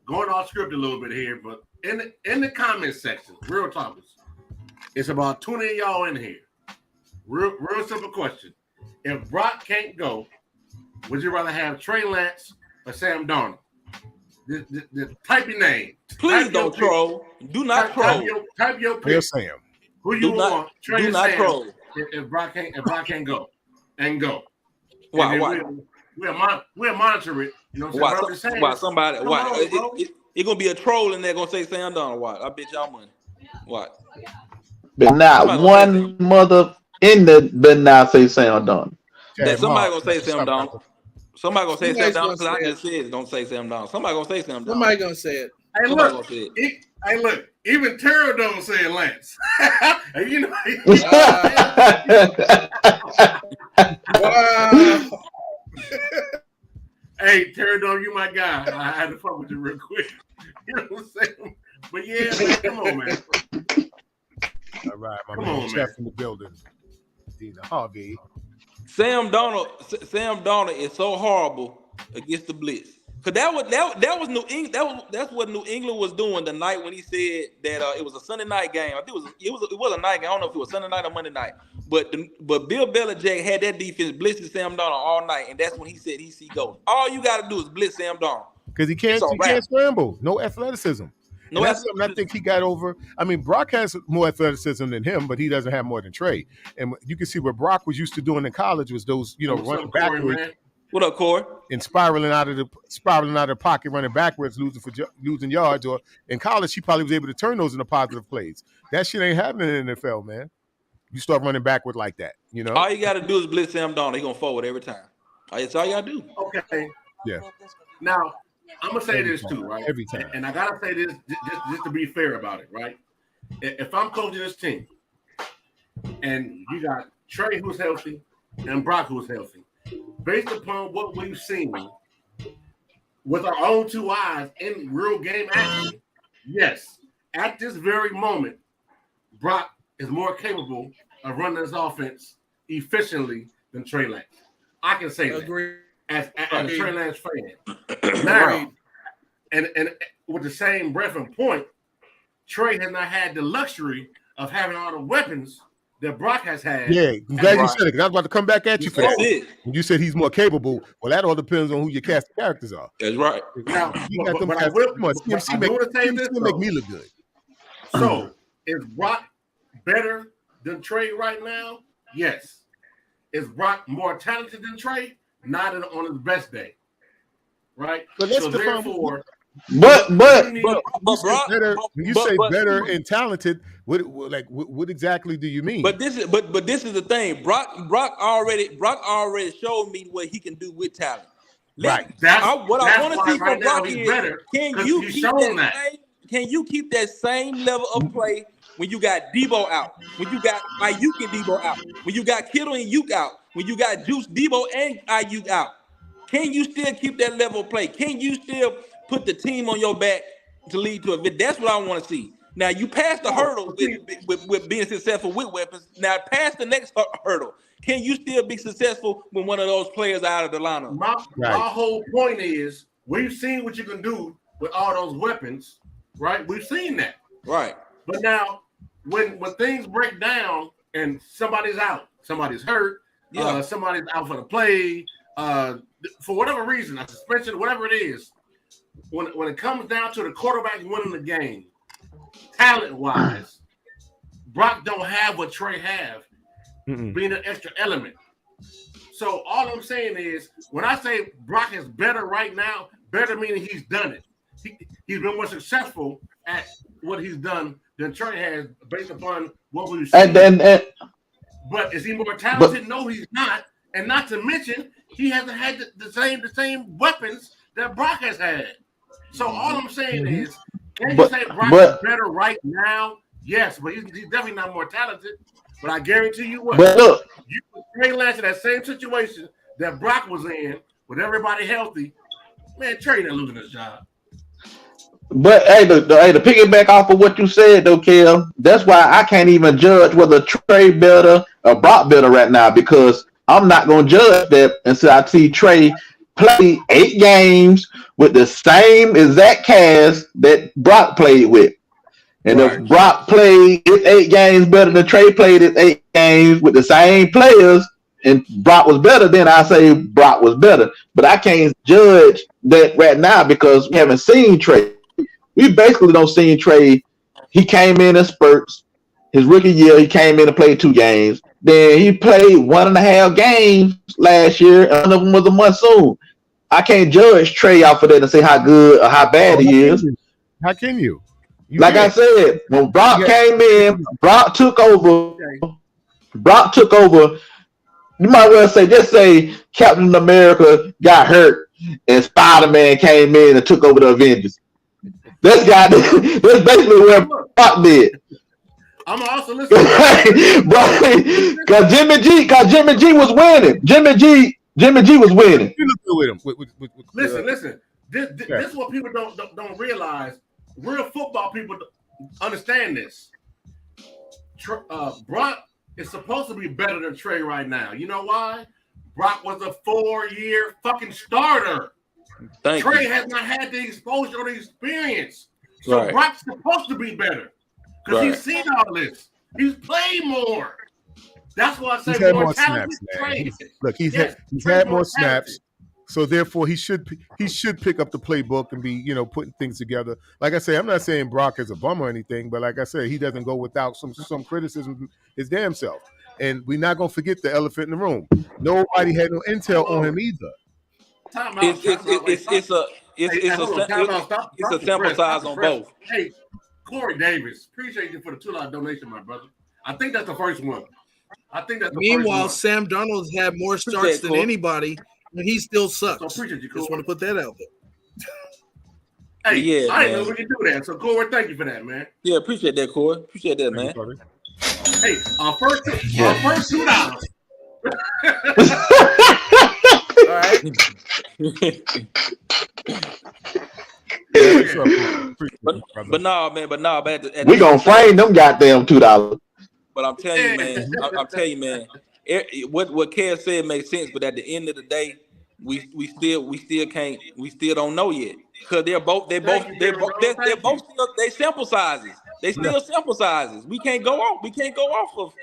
Going off script a little bit here, but in the comment section, real talkers, it's about 20 of y'all in here. Real simple question. If Brock can't go, would you rather have Trey Lance or Sam Darnold? Type your name. Please don't troll. Do not troll. Type your pick. Sam. Who you want? Trey do not Sam, troll. If Brock can't go, and go. Why? We'll monitor it. You know what I'm saying? Why? Somebody? Why? It's gonna be a troll in there gonna say Sam Darnold. Why? I bet y'all money. What? But not one mother in the better not say Sam Darnold. Somebody gonna say Sam Darnold. Somebody gonna say Sam Darnold because I just said don't say Sam Darnold. Somebody gonna say Sam Darnold. Somebody gonna say it. Hey, look. Even Terrell don't say Lance. You know. Wow. Hey, Terrell, you my guy. I had to fuck with you real quick. You know what I'm saying? But yeah, man, come on, man. All right, my man. Chef in the building. Dina Harvey. Sam Darnold is so horrible against the blitz. Cause that was New England. That's what New England was doing the night when he said that it was a Sunday night game. I think it was a night game. I don't know if it was Sunday night or Monday night. But Bill Belichick had that defense blitzing Sam Darnold all night, and that's when he said he see ghosts. All you got to do is blitz Sam Darnold because he can't scramble. No athleticism. No, that's something I think he got over. I mean, Brock has more athleticism than him, but he doesn't have more than Trey. And you can see what Brock was used to doing in college was those, running backwards. What up, Corey? And spiraling out of the pocket, running backwards, losing yards. Or in college, he probably was able to turn those into positive plays. That shit ain't happening in the NFL, man. You start running backward like that, All you got to do is blitz Sam Darnold. He's gonna forward every time. That's all you got to do. Okay. Yeah. Now I'm gonna say this too, right? Every time. And I gotta say this just to be fair about it, right? If I'm coaching this team, and you got Trey who's healthy and Brock who's healthy. Based upon what we've seen with our own two eyes in real game action, yes, at this very moment, Brock is more capable of running his offense efficiently than Trey Lance. I can say that as a Trey Lance fan. Now, and with the same breath and point, Trey has not had the luxury of having all the weapons that Brock has had. Yeah, I'm glad you said it, because I was about to come back at you for that. When you said he's more capable, well, that all depends on who your cast of characters are. That's right. Now, CMC make me look good. So, is Brock better than Trey right now? Yes. Is Brock more talented than Trey? Not on his best day. Right? So that's therefore... But when you say better and talented, what exactly do you mean? But this is the thing. Brock already showed me what he can do with talent. Right. What I want to see from Brock is better, can you keep that same level of play when you got Debo out, when you got Ayuk and Debo out, when you got Kittle and Ayuk out, when you got Juice, Debo and Ayuk out? Can you still keep that level of play? Can you still put the team on your back to lead to a victory? That's what I want to see. Now, you passed the hurdle with being successful with weapons. Now, pass the next hurdle. Can you still be successful when one of those players out of the lineup? My whole point is we've seen what you can do with all those weapons, right? We've seen that. Right. But now, when things break down and somebody's out, somebody's hurt, somebody's out for the play, for whatever reason, a suspension, whatever it is, when it comes down to the quarterback winning the game, talent-wise, Brock don't have what Trey have, being an extra element. So all I'm saying is, when I say Brock is better right now, better meaning he's done it. He's been more successful at what he's done than Trey has, based upon what we've seen. But is he more talented? No, he's not. And not to mention, he hasn't had the same weapons that Brock has had. So all I'm saying is, can you say Brock is better right now? Yes, but he's definitely not more talented. But I guarantee you what, you put Trey Lance in that same situation that Brock was in, with everybody healthy, man, Trey not losing his job. But hey, to piggyback off of what you said though, Kel, that's why I can't even judge whether Trey better or Brock better right now, because I'm not gonna judge that until I see Trey play 8 games with the same exact cast that Brock played with. And if Brock played his 8 games better than Trey played his 8 games with the same players, and Brock was better, then I say Brock was better. But I can't judge that right now because we haven't seen Trey. We basically don't see Trey. He came in spurts. His rookie year, he came in and played 2 games. Then he played 1.5 games last year, and one of them was a monsoon. I can't judge Trey off of that and say how good or how bad he is. How can you? Like I said, when Brock came in, Brock took over. You might well say Captain America got hurt and Spider-Man came in and took over the Avengers. That's basically what Brock did. I'm also listening. Because Jimmy G was winning. Jimmy G was winning. Listen. This is what people don't realize. Real football people understand this. Brock is supposed to be better than Trey right now. You know why? Brock was a 4-year fucking starter. Trey has not had the exposure or the experience. So Right. Brock's supposed to be better because Right. he's seen all this. He's played more. That's why I say He's had more more talented snaps, man. Trey. He's Yes, he's Trey's had more talented. snaps, so therefore he should pick up the playbook and be putting things together. Like I say, I'm not saying Brock is a bum or anything, but like I said, he doesn't go without some criticism his damn self. And we're not gonna forget the elephant in the room. Nobody had no intel on him either. It's a sample size on both. Hey, Corey Davis, appreciate you for the $2 donation, my brother. I think that's the first one. Meanwhile, Sam Darnold's had more starts than Corey. anybody, and he still sucks. So appreciate you, Just want to put that out there. Hey, Yeah, I didn't man. know we could do that. So Corey, thank you for that, man. Yeah, appreciate that, Corey. Appreciate that, man. Hey, our first $2. All right. But no, man. We gonna frame them goddamn $2. But I'm telling you, man. I'm telling you, man. What Kev said makes sense, but at the end of the day, we still don't know yet because they're both sample sizes. They still sample sizes. We can't go off of.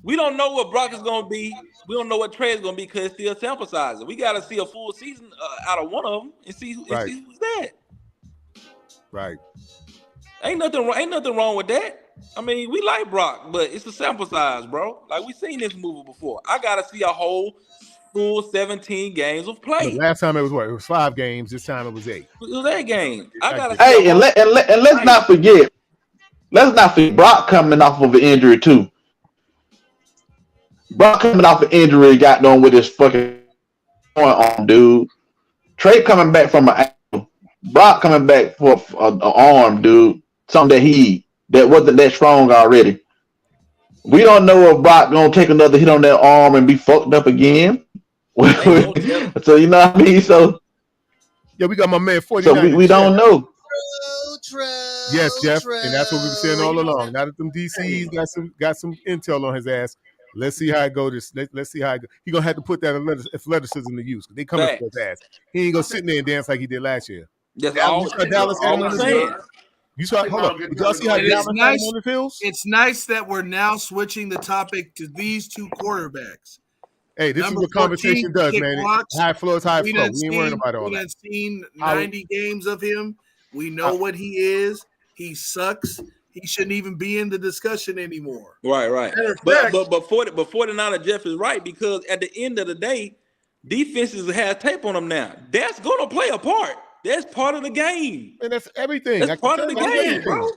We don't know what Brock is gonna be. We don't know what Trey is gonna be because it's still sample sizes. We got to see a full season out of one of them and see who's that. Right. Ain't nothing wrong with that. I mean, we like Brock, but it's a sample size, bro. Like we seen this movie before. I gotta see a whole full 17 games of play. The last time it was what? It was 5 games. This time it was 8. It was 8 games. I gotta. Hey, and let's not forget. Let's not forget Brock coming off of an injury too. Brock coming off an injury got done with his fucking arm, dude. Trey coming back from an ankle. Brock coming back for an arm, dude. Something that wasn't that strong already. We don't know if Brock gonna take another hit on that arm and be fucked up again. So you know what I mean? So yeah, we got my man 49. So we don't know. Yes, Jeff, and that's what we were saying all along. Now that them DCs got some intel on his ass, let's see how it goes. Let's see how it goes. He gonna have to put that athleticism to use. They coming for his ass. He ain't gonna sit there and dance like he did last year. That's all I'm saying. You saw? Hold up. Did y'all see how Dallas had him on the fields? It's nice that we're now switching the topic to these two quarterbacks. Hey, this is what conversation does, man. High flow is high flow. We ain't worrying about all that. We done seen 90 games of him. We know what he is. He sucks. He shouldn't even be in the discussion anymore. Right. But 49er Jeff is right because at the end of the day, defenses have tape on them now. That's gonna play a part. That's part of the game. And that's everything. That's part of the game, bro.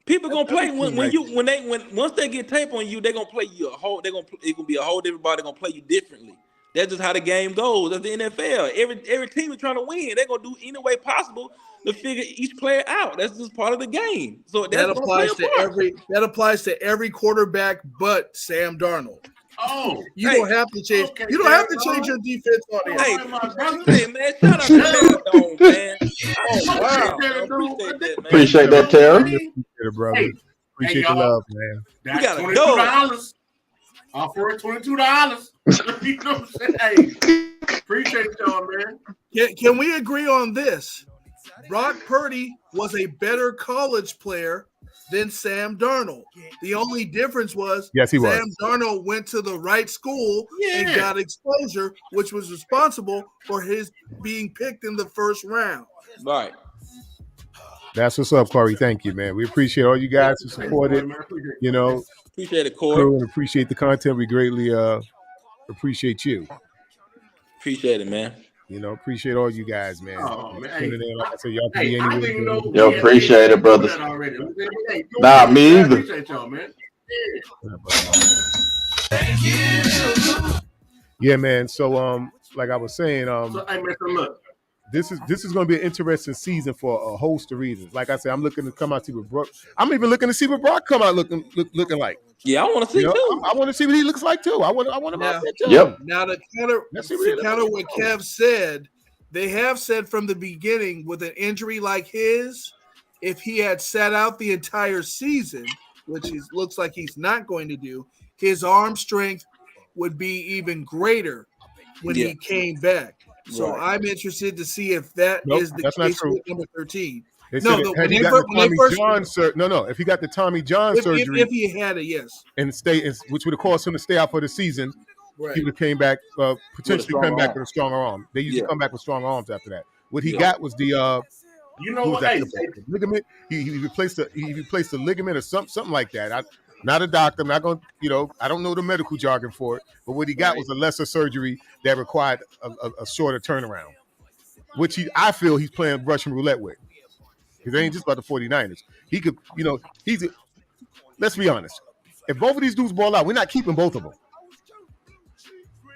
People gonna play once they get tape on you, they're gonna play you it's gonna be a whole different body, they're gonna play you differently. That's just how the game goes. That's the NFL. Every team is trying to win. They're gonna do any way possible to figure each player out. That's just part of the game. So that applies to every quarterback but Sam Darnold. Oh, you don't have to change. Okay, you don't have to change your defense on it. Hey, man, shout out to Darnold, man. Oh, wow. Appreciate that, Terry. Appreciate it, brother. Appreciate the love, man. That's $22. Offer it $22. You know what I'm saying? Hey, appreciate y'all, man. Can we agree on this? Brock Purdy was a better college player than Sam Darnold. The only difference was Sam Darnold went to the right school and got exposure, which was responsible for his being picked in the first round. Right. That's what's up, Corey. Thank you, man. We appreciate all you guys who supported. You know, appreciate it, Corey. And appreciate the content. We greatly appreciate you. Appreciate it, man. You know, appreciate all you guys, man. Oh, man. Tuning in, like I said, y'all can be anywhere. Yo, appreciate it, brothers. Nah, me either. Appreciate y'all, man. Thank you. Yeah, man. So, like I was saying, this is going to be an interesting season for a host of reasons. Like I said, I'm looking to come out to see what Brock. I'm even looking to see what Brock come out looking like. Yeah, I want to see too. I want to see what he looks like too. I want him out there too. Yep. Now to counter what Kev said, they have said from the beginning with an injury like his, if he had sat out the entire season, which looks like he's not going to do, his arm strength would be even greater when he came back. So I'm interested to see if that is the that's not case true. with number 13. They No, said had he got the Tommy John surgery, if he got the Tommy John surgery, if he had it, yes, and which would have caused him to stay out for the season, right. he would have came back, potentially come back with a stronger arm. They usually come back with stronger arms after that. What he got was the you know what? Hey, ligament. He replaced the ligament or something like that. I'm not a doctor. I'm not going to, I don't know the medical jargon for it, but what he got was a lesser surgery that required a shorter turnaround, which I feel he's playing Russian roulette with. Because it ain't just about the 49ers. He could, let's be honest. If both of these dudes ball out, we're not keeping both of them.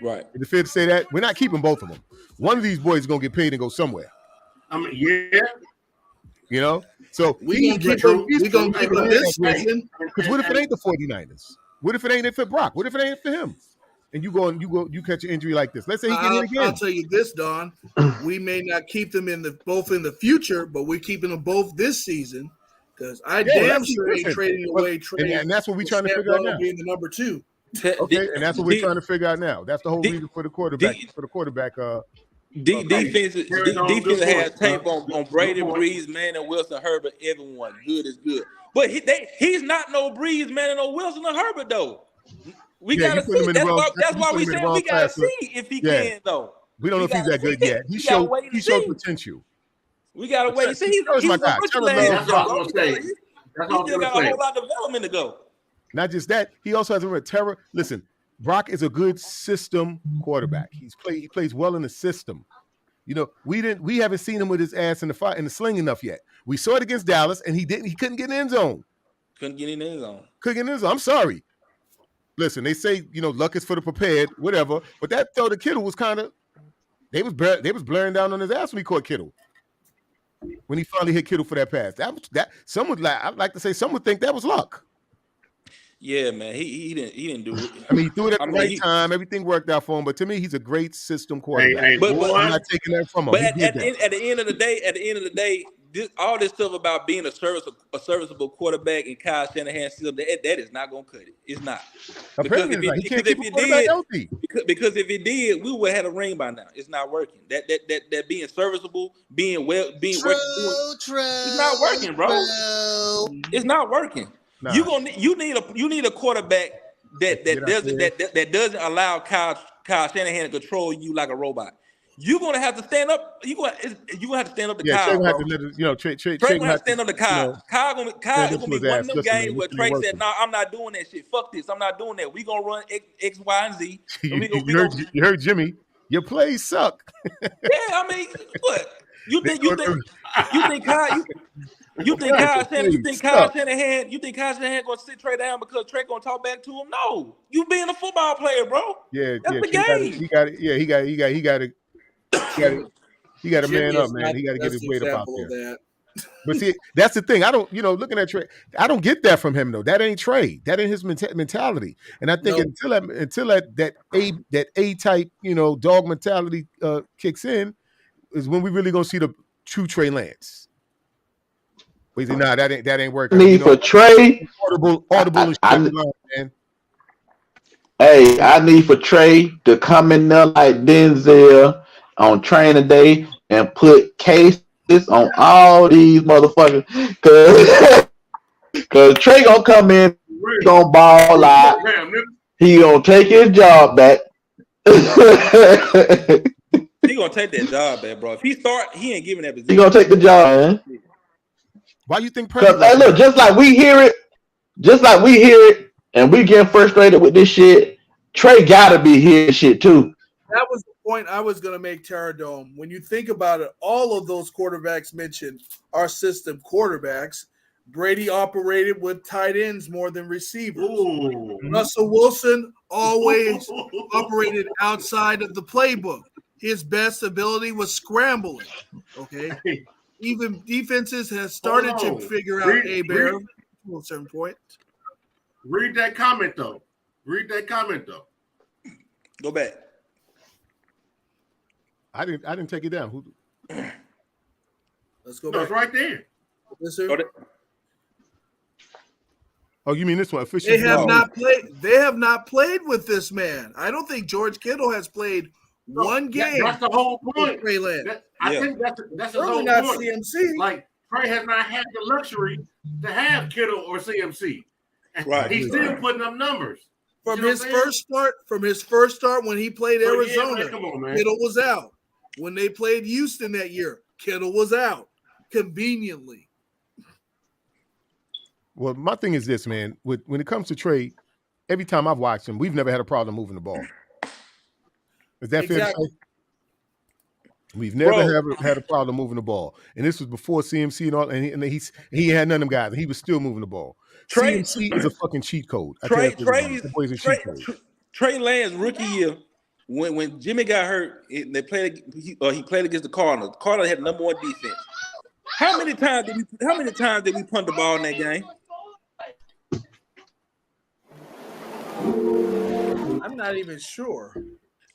Right. Is it fair to say that? We're not keeping both of them. One of these boys is going to get paid and go somewhere. I mean, yeah. So we're going to keep him this season. Because what if it ain't the 49ers? What if it ain't for Brock? What if it ain't for him? And you catch an injury like this. Let's say he get it again. I'll tell you this, Don. We may not keep them both in the future, but we're keeping them both this season because damn sure ain't trading away Trey. And that's what we're trying to figure out now. Being the number 2. Okay, and that's what we're trying to figure out now. That's the whole reason for the quarterback. Defense has tape on Brady, Breeze, Manning, Wilson, Herbert. Everyone good is good, but he's not no Breeze, Manning, or Wilson or Herbert though. We gotta see. That's why we said we gotta see if he can though. We don't know if he's that good yet. He showed potential. We gotta wait and see. He's my guy. That's all I'm gonna say. He still got a whole lot of development to go. Not just that, he also has a terror. Listen, Brock is a good system quarterback. He plays well in the system. We haven't seen him with his ass in the sling enough yet. We saw it against Dallas, and he couldn't get in the end zone. Couldn't get in the end zone. I'm sorry. Listen, they say luck is for the prepared, whatever. But that throw to Kittle was kind of they was blaring down on his ass when he caught Kittle. When he finally hit Kittle for that pass, that someone I'd like to say some would think that was luck. Yeah, man, he didn't do it. I mean, he threw it at the right time. Everything worked out for him. But to me, he's a great system quarterback. But I'm not taking that from him. But at the end of the day, all this stuff about being a serviceable quarterback in Kyle Shanahan's system, that is not going to cut it. It's not. Because if it did, we would have had a ring by now. It's not working. That being serviceable, it's not working, bro. It's not working. Nah. You need a quarterback that doesn't allow Kyle Shanahan to control you like a robot. You're gonna have to stand up. You're gonna have to stand up to Kyle. Trey gonna have to let it, Trey gonna have to stand up to Kyle. Kyle gonna be one of them games where Trey said, "No, I'm not doing that shit. Fuck this. I'm not doing that. We gonna run X, Y, and Z." You heard Jimmy. Your plays suck. Yeah, I mean, what you think Kyle? You think Kyle Shanahan gonna sit Trey down because Trey gonna talk back to him? No, you being a football player, bro. Yeah, that's the game. He got to man up, man. He got to get his weight up out there. But see, that's the thing. I don't, looking at Trey, I don't get that from him though. That ain't Trey. That ain't his mentality. And I think until that A type, dog mentality kicks in, is when we really gonna see the true Trey Lance. We say, nah, that ain't working. Need for Trey. Audible man. Hey, I need for Trey to come in there like Denzel on training day and put cases on all these motherfuckers. Cause Trey gonna come in, he gonna ball out. He gonna take his job back. He gonna take that job back, bro. If he start, he ain't giving that position. He gonna take the job, man. Why you think? Hey, look, just like we hear it, and we get frustrated with this shit. Trey gotta be hearing shit too. That was the point I was gonna make, Terradome. When you think about it, all of those quarterbacks mentioned are system quarterbacks. Brady operated with tight ends more than receivers. Ooh. Russell Wilson always operated outside of the playbook. His best ability was scrambling. Okay. Even defenses have started to figure out A-Bear to a certain point. Read that comment though. Go back. I didn't take it down. Let's go back. It's right there. Yes, sir. Oh, you mean this one? Official? They have not played with this man. I don't think George Kittle has played One game. That's the whole point. Trey Lance. I think that's the Certainly whole not point. CMC. Like Trey has not had the luxury to have Kittle or CMC. And Right. he's still putting up numbers. From his first start when he played Arizona, yeah, man, come on, man. Kittle was out. When they played Houston that year, Kittle was out conveniently. Well, my thing is this, man. When it comes to Trey, every time I've watched him, we've never had a problem moving the ball. Is that fair to say? We've never had a problem moving the ball, and this was before CMC and all. And he had none of them guys, and he was still moving the ball. CMC is a fucking cheat code. Trey Lance rookie year, when Jimmy got hurt, he played against the Cardinals. The Cardinals had the #1 defense. How many times did we punt the ball in that game? I'm not even sure.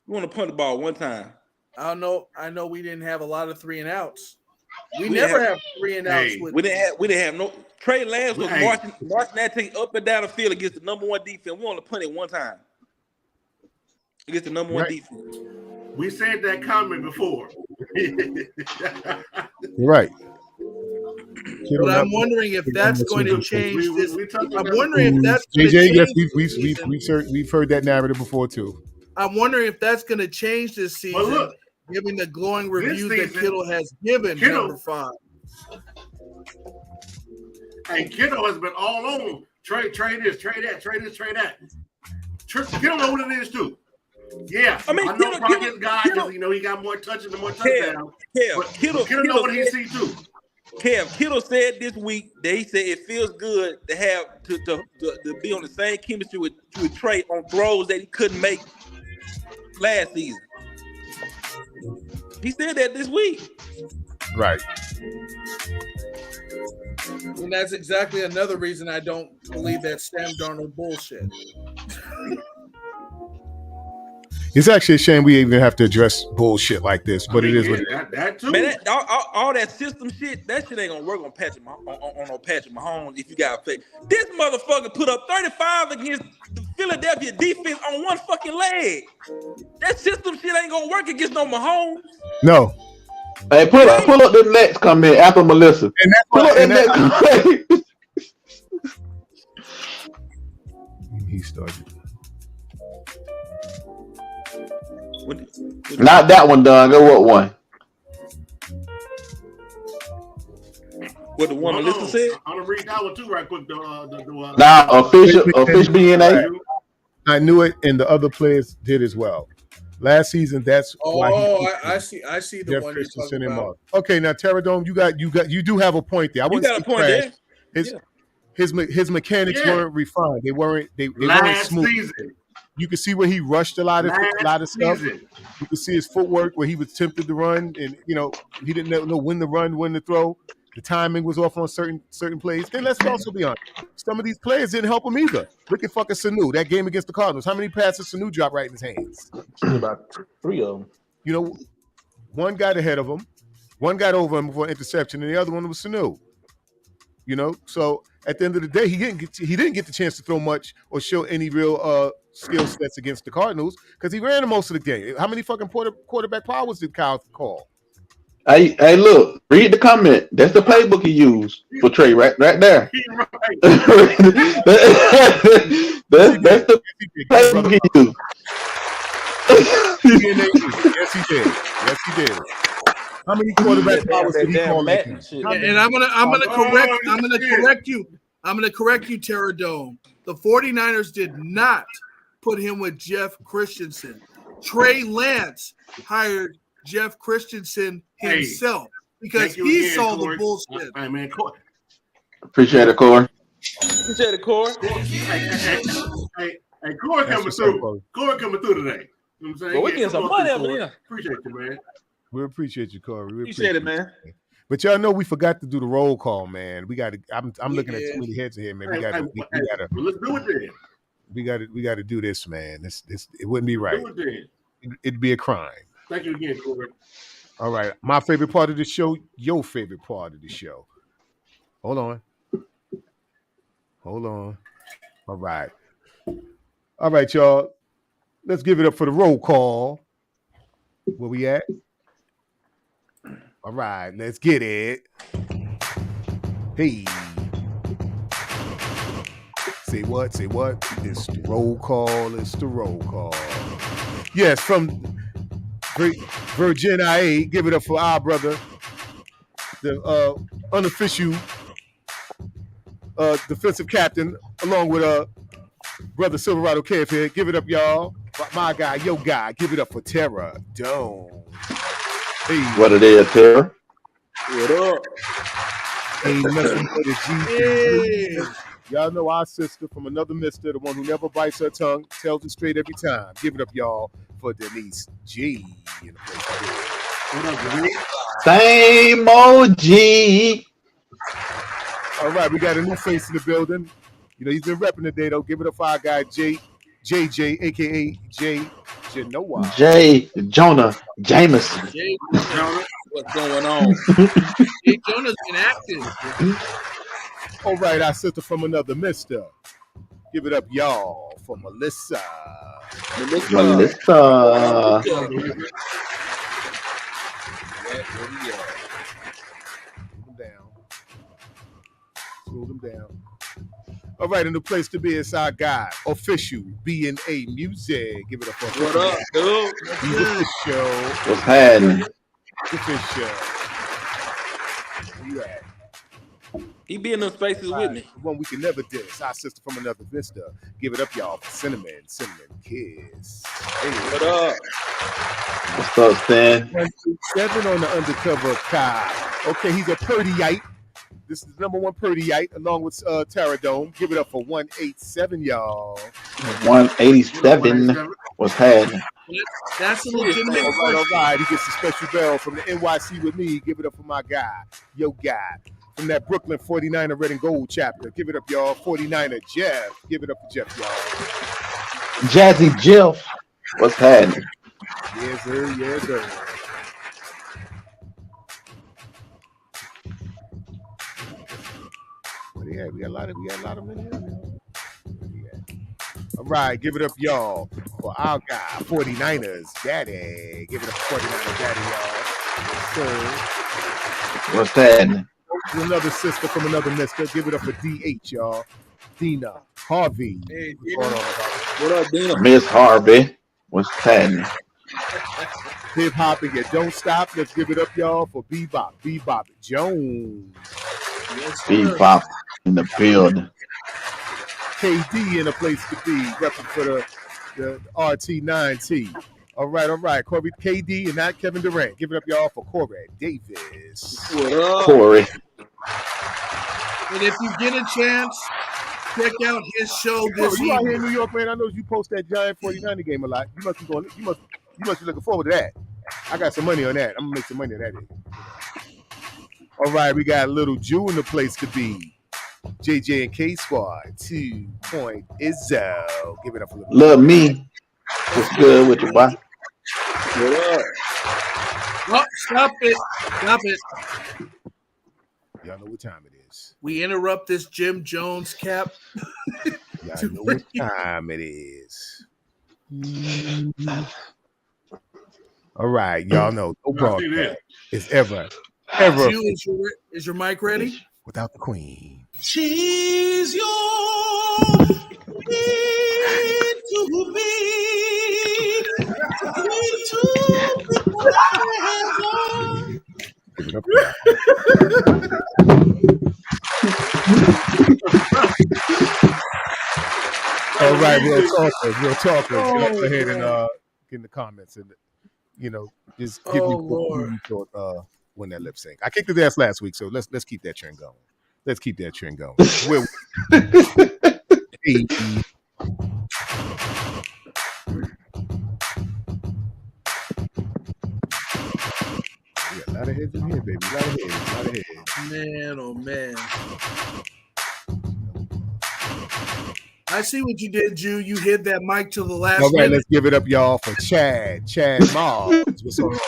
We want to punt the ball one time. I don't know. I know we didn't have a lot of 3 and outs. We never have 3 and outs. We didn't have no. Trey Lance was marching that thing up and down the field against the #1 defense. We only punted one time against the #1 defense. We said that comment before. Right. But I'm wondering if that's going to change this. I'm wondering if that's going to JJ, change. yes, we've heard that narrative before too. I'm wondering if that's going to change this season, look, given the glowing reviews that season, Kittle has given number 5. And Kittle has been all on Trey this, Trey that, Trey this, Trey that. Kittle know what it is too. Yeah, I know Kittle guy because he got more touches and more touchdowns. Kittle know what he sees too. Kittle said this week that he said it feels good to have to be on the same chemistry with Trey on throws that he couldn't make last season. He said that this week. Right. And that's exactly another reason I don't believe that Sam Darnold bullshit. It's actually a shame we even have to address bullshit like this, but it is what it is. That too. Man, all that system shit, that shit ain't gonna work on Patrick Mahomes if you got to this motherfucker put up 35 against the Philadelphia defense on one fucking leg. That system shit ain't gonna work against no Mahomes. No. Hey, pull up the next comment after Melissa. Pull up the next comment. He started. Not that one, Don. Go what one? What the one Melissa said? I'm gonna read that one too, right quick. Official DNA. I knew it, and the other players did as well. Last season, that's why. I see the Jeff one you're talking about. Okay, now Terradome, you do have a point there. I you got a point there. His mechanics weren't refined. They weren't smooth. Season. You can see where he rushed a lot of stuff. You can see his footwork where he was tempted to run, and he didn't know when to run, when to throw. The timing was off on certain plays. And let's also be honest, some of these players didn't help him either. Look at fucking Sanu, that game against the Cardinals. How many passes Sanu dropped right in his hands? About 3 of them. One got ahead of him, one got over him for an interception, and the other one was Sanu. So at the end of the day, he didn't get the chance to throw much or show any real skill sets against the Cardinals because he ran most of the game. How many fucking quarterback powers did Kyle call? Hey, look, read the comment. That's the playbook he used for Trey, right there. That's the playbook he used. Yes, he did. How many quarterback powers did he call? And I'm gonna correct you. I'm gonna correct you, Terradome. The 49ers did not put him with Jeff Christensen. Trey Lance hired Jeff Christensen himself because he saw the bullshit. Hey, man, appreciate it, Corey. Appreciate it, Corey. Hey, Corey coming through. Corey coming through today. You know what I'm saying? Well, we getting some money over here. Appreciate you, man. We appreciate you, Corey. We appreciate it, man. But y'all know we forgot to do the roll call, man. We got to. I'm looking at too many heads here, man. We got to. Let's do it then. We got to do this, man. This it wouldn't be right. Do it then. It'd be a crime. Thank you again, Corey. All right, my favorite part of the show. Your favorite part of the show. Hold on. All right, y'all. Let's give it up for the roll call. Where we at? All right, let's get it. Hey. Say what? Say what? It's the roll call. It's the roll call. Yes, from Virgin IA. Give it up for our brother, the unofficial defensive captain, along with brother Silverado Kev here. Give it up, y'all. My guy, yo guy. Give it up for Terra Dome. Hey. What it is, Terra? What up? Ain't nothing but a G. Hey. Y'all know our sister from another mister, the one who never bites her tongue, tells it straight every time. Give it up, y'all, for Denise G. In the place to be. What up, Denise? Same OG. All right, we got a new face in the building. You know, he's been repping today, though. Give it up for our guy, JJ, a.k.a. J. Genoa. J. Jonah Jameson. Jay Jonah, what's going on? Jay Jonah's been active. All right, our sister from another mister. Give it up, y'all, for Melissa. Melissa. Slow them down. All right, and the place to be is our guy, official B&A Music. Give it up for what up, dude? He's official. What's happening? Official. Where you at? He be in them spaces with me. The one we can never diss. Our sister from another vista. Give it up, y'all, for Cinnamon Kiss. Hey. What up? What's up, Stan? 127 on the undercover car. Okay, he's a Purdyite. This is the number one Purdyite, along with Terra Dome. Give it up for 187, y'all. 187. What's happening? That's a legitimate. All right. He gets a special bell from the NYC with me. Give it up for my guy, yo guy. From that Brooklyn 49er Red and Gold chapter. Give it up, y'all. 49er Jeff. Give it up for Jeff, y'all. Jazzy Jeff. What's happening? Yes, sir. Yes, sir. What do you have? We got a lot of them in here. All right, give it up, y'all, for our guy, 49ers Daddy. Give it up for 49ers Daddy, y'all. Yes, What's happening? Another sister from another mister. Give it up for DH, y'all. Dina Harvey. Hey, what up, Dina? Miss Harvey. What's happening? Hip hop and don't stop. Let's give it up, y'all, for Bebop Jones. Yes, Bebop in the building. KD in a place to be, repping for the RT9T. All right. Corey KD and not Kevin Durant. Give it up, y'all, for Corey Davis. What up? Corey. And if you get a chance, check out his show this You out here in evening. New York, man. I know you post that giant 49er game a lot. You must be going. You must be looking forward to that. I got some money on that. I'm gonna make some money on that. All right, we got Little Jew in the place to be. JJ and K Squad 2.0. Give it up for Love me. What's good with you, boy? What up? Oh, stop it. Stop it. Y'all know what time it is. We interrupt this Jim Jones cap. Y'all know what time it is. All right, y'all know no broadcast is ever. Jew, is your mic ready? Without the queen. She's your need to be. Give it up. All right, real talkers. Go ahead and get in the comments and just give me what you thought when that lip sync. I kicked his ass last week, so let's keep that trend going. Let's keep that trend going. A lot of heads in here, baby. A lot of heads. Man, oh man. I see what you did, Jew. You hit that mic to the last All right, minute. let's give it up, y'all, for Chad Moss. What's going on,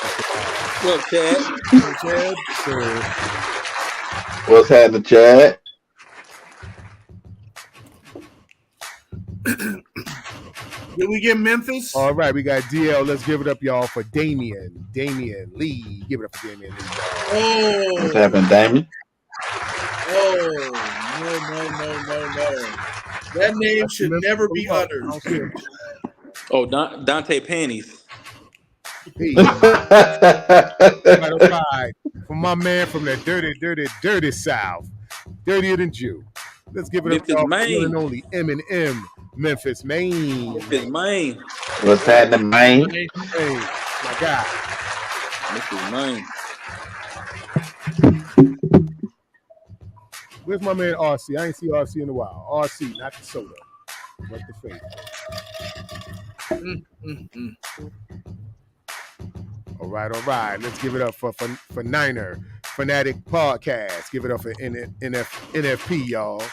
What, Chad? Chad? What's happening, Chad? Did we get Memphis? All right, we got DL. Let's give it up, y'all, for Damian Lee. Give it up for Damian Lee. Oh. What's happening, Damien? Oh, no. That name should never be uttered. Oh, Dante Panties. Right. From my man from that dirty South. Dirtier than Jew. Let's give it up, y'all, for one and only M&M, Memphis, Maine. Memphis, Maine. What's happening, Maine? Hey, my God. Memphis, Maine. Where's my man RC? I ain't see RC in a while. RC, not the soda, but the faith. All right. Let's give it up for Niner Fanatic Podcast. Give it up for NFP, y'all.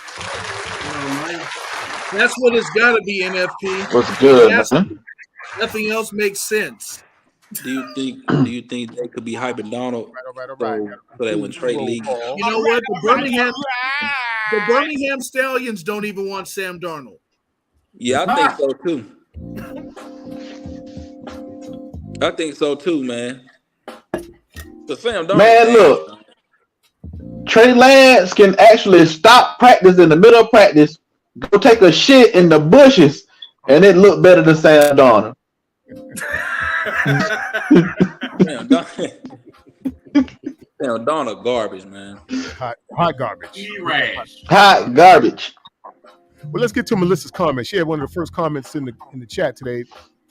That's what it's got to be, NFP. What's good, man? Nothing else makes sense. Do you think they could be hyping Darnold? Right. So that when Trey leaves, you know what? The Birmingham Stallions don't even want Sam Darnold. Yeah, I think so too. I think so too, man. But Sam Darnold, man, look, Trey Lance can actually stop practice in the middle of practice, go take a shit in the bushes, and it looked better than Sam Darnold. Damn, Darnold garbage, man. Hot garbage. Hot garbage. Well, let's get to Melissa's comment. She had one of the first comments in the chat today.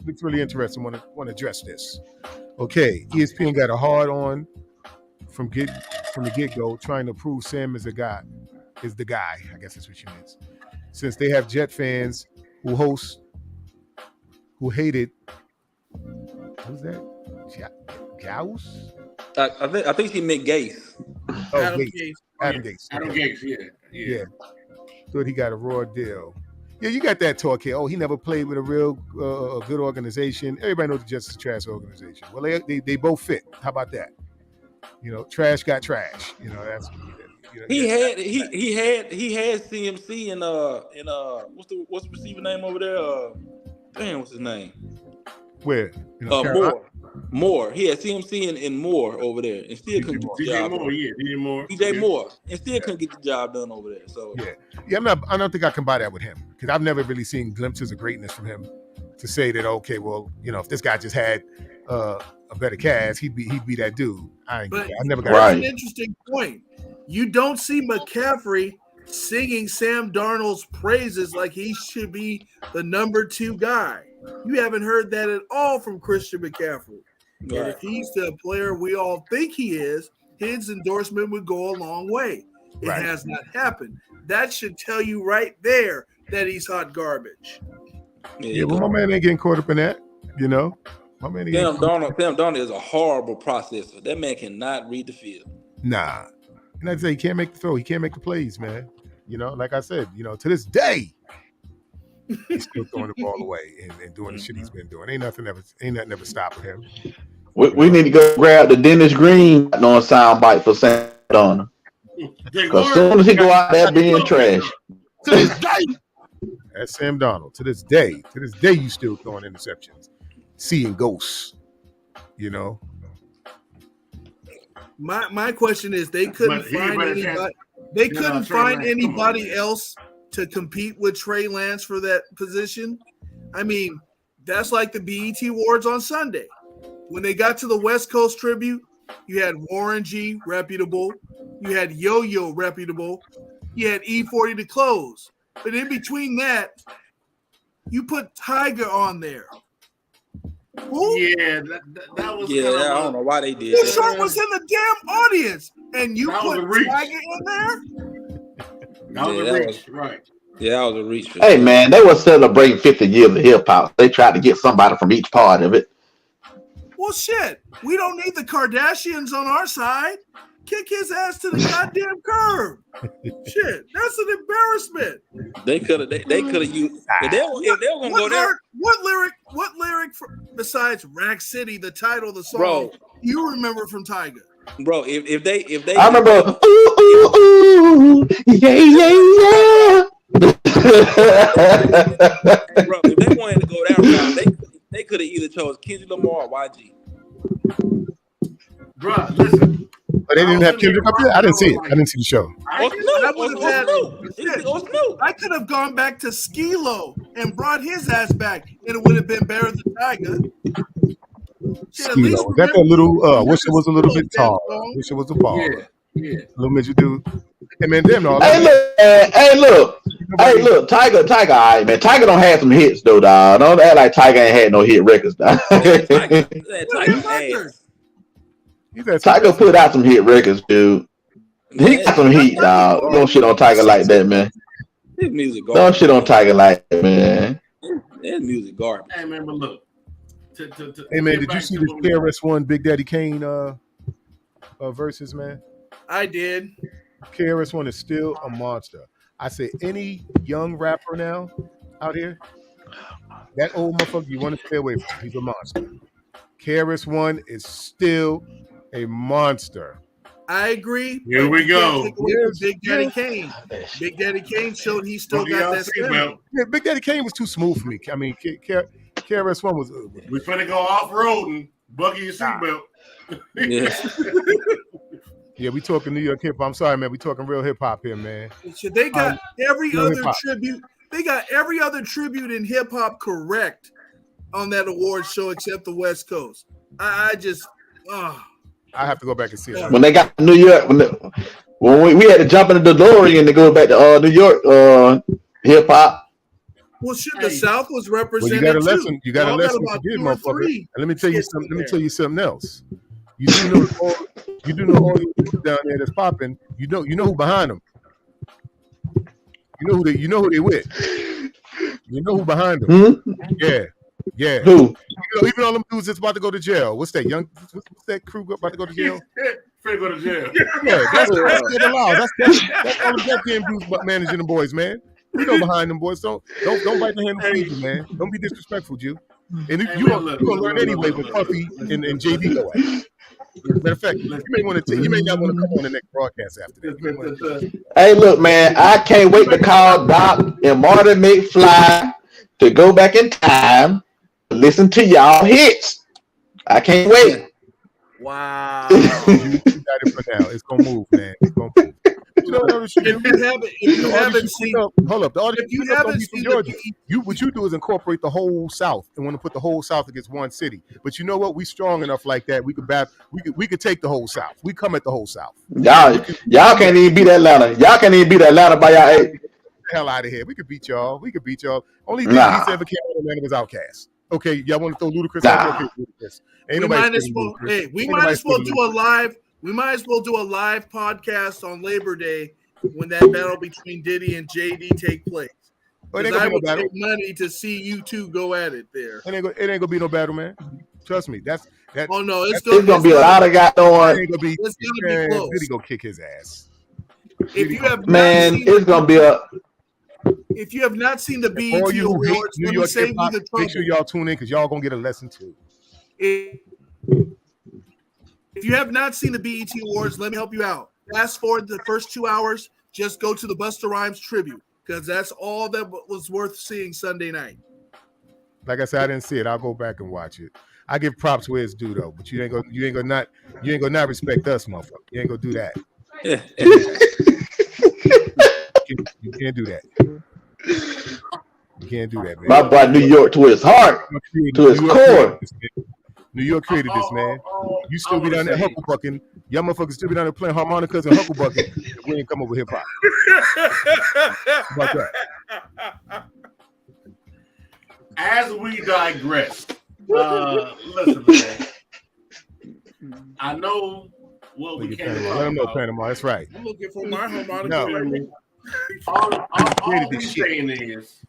Looks really interesting. Want to address this. Okay, ESPN got a hard on from the get-go, trying to prove Sam is the guy. I guess that's what she means. Since they have Jet fans who hated. Who's that? Gauss? I think she meant Gase. Oh, Adam Gase. Adam Gase, yeah. Thought he got a raw deal. Yeah, you got that talk here. Oh, he never played with a real good organization. Everybody knows the Jets is a trash organization. Well, they both fit. How about that? You know, trash got trash. You know, that's he had CMC and what's the receiver name over there? What's his name? Where? Moore. He had CMC and Moore over there, and still couldn't get the job done. DJ Moore, and still couldn't get the job done over there. So I don't think I can buy that with him because I've never really seen glimpses of greatness from him to say that. Okay, well, you know, if this guy just had a better cast, he'd be that dude. I never got. That's an interesting point. You don't see McCaffrey singing Sam Darnold's praises like he should be the number 2 guy. You haven't heard that at all from Christian McCaffrey. Right. And if he's the player we all think he is, his endorsement would go a long way. It has not happened. That should tell you right there that he's hot garbage. Yeah, but my man ain't getting caught up in that, you know. My man Sam Darnold is a horrible processor. That man cannot read the field. Nah. And I'd say he can't make the throw. He can't make the plays, man. You know, like I said, you know, to this day, he's still throwing the ball away and doing the shit he's been doing. Ain't nothing ever stopping him. We need to go grab the Dennis Green on soundbite for Sam Darnold. Because as soon as he go out there being trash. To this day. That's Sam Darnold. To this day, you still throwing interceptions. Seeing ghosts. You know. My question is they couldn't find anybody. They couldn't find anybody else to compete with Trey Lance for that position. I mean, that's like the BET Awards on Sunday. When they got to the West Coast tribute, you had Warren G, reputable. You had Yo-Yo, reputable. You had E40 to close. But in between that, you put Tiger on there. Who? Yeah, that was. Yeah, I don't know why they did. The short was in the damn audience, and you put Tiger in there. That was a reach, right? Yeah, that was a reach. Hey, man, they were celebrating 50 years of hip hop. They tried to get somebody from each part of it. Well, shit, we don't need the Kardashians on our side. Kick his ass to the goddamn curb. Shit, that's an embarrassment. They could have used. If they were gonna go there. What lyric besides Rack City, the title of the song, bro, you remember from Tiger? Bro, if they I remember ooh, yeah. Bro, if they wanted to go that chose Kendrick Lamar or YG. Bruh, listen. But they didn't have Kendrick up there? I didn't see it. I didn't see the show. I could have gone back to Skee-Lo and brought his ass back, and it would have been better than Tyga. Skee-Lo. That little, wish it was a little bit tall. Wish it was a ball. Yeah. Little midget dude. Hey, man, them all. Hey, look. Tyga, all right, man. Tyga don't have some hits, though, dog. Don't act like Tyga ain't had no hit records, dog. Tyga put out some hit records, dude. He got some heat, dog. Don't shit on Tyga like that, man. His music garbage. Don't shit on Tyga like that, man. His music garbage. Hey, man, but look. Hey, man, did you see the KRS-One Big Daddy Kane verses, man? I did. KRS-One is still a monster. I say any young rapper now out here, that old motherfucker, you want to stay away from him. He's a monster. KRS-One is still a monster. I agree. Here we go. Big Daddy Kane. Big Daddy Kane showed he still got that stamina. Yeah, Big Daddy Kane was too smooth for me. I mean, KRS-One was. We finna go off-roading. Buckle your seatbelt. Yeah, we talking New York hip hop. I'm sorry, man. We talking real hip hop here, man. So they got every other tribute. They got every other tribute in hip hop correct on that award show except the West Coast. I have to go back and see it. When they got New York, when we had to jump in the DeLorean to go back to New York hip hop. Well, shit, the South was represented. Well, you got a lesson to give, motherfucker. And let me tell you something. Let me tell you something else. You do know all these people down there that's popping. You know who behind them. You know who they with. You know who behind them. Yeah. Who? Even all them dudes that's about to go to jail. What's that what's that crew about to go to jail? Finna go to jail. Yeah, that's the law. That's all the death game dudes managing the boys, man. You know behind them boys. Don't bite the hand that feeds you, man. Don't be disrespectful, Jew. And you're gonna learn anyway with Puffy and JD go at. Matter of fact, you may not want to come on the next broadcast after that. Hey, look, man, I can't wait to call Doc and Martin McFly to go back in time to listen to y'all hits. I can't wait. Wow. You got it for now. It's gonna move, man. It's gonna move. If you haven't seen Georgia, what you do is incorporate the whole South and want to put the whole South against one city. But you know what? We strong enough like that. We could take the whole South. We come at the whole South. Y'all can't even beat Atlanta. Y'all can't even beat Atlanta by y'all. Get the hell out of here. We could beat y'all. Only thing he ever came out of Atlanta was Outkast. Okay, y'all want to throw Ludacris out? Okay, Ludacris. We might as well do a live podcast on Labor Day when that battle between Diddy and JD take place. I would take money to see you two go at it there. It ain't gonna be no battle, man. Trust me. Oh no, it's gonna be a lot of guys throwing. It's gonna be close. Diddy gonna kick his ass. It's gonna be a. If you have not seen the BET Awards, New York hip hop, make sure y'all tune in because y'all gonna get a lesson too. If you have not seen the BET Awards, let me help you out. Fast forward the first 2 hours, just go to the Busta Rhymes tribute because that's all that was worth seeing Sunday night. Like I said, I didn't see it. I'll go back and watch it. I give props where it's due though, but you ain't gonna not respect us, motherfucker. You ain't gonna do that. You can't do that. You can't do that, man. My boy New York to his heart, to his core. New York created this, man. You still be down there hucklebucking. Y'all motherfuckers still be down there playing harmonicas and hucklebucking. We ain't come up with hip hop. How about that? As we digress, listen, man. I know what we can do. Let them know Panama. That's right. I'm looking for my harmonica. All we're saying is,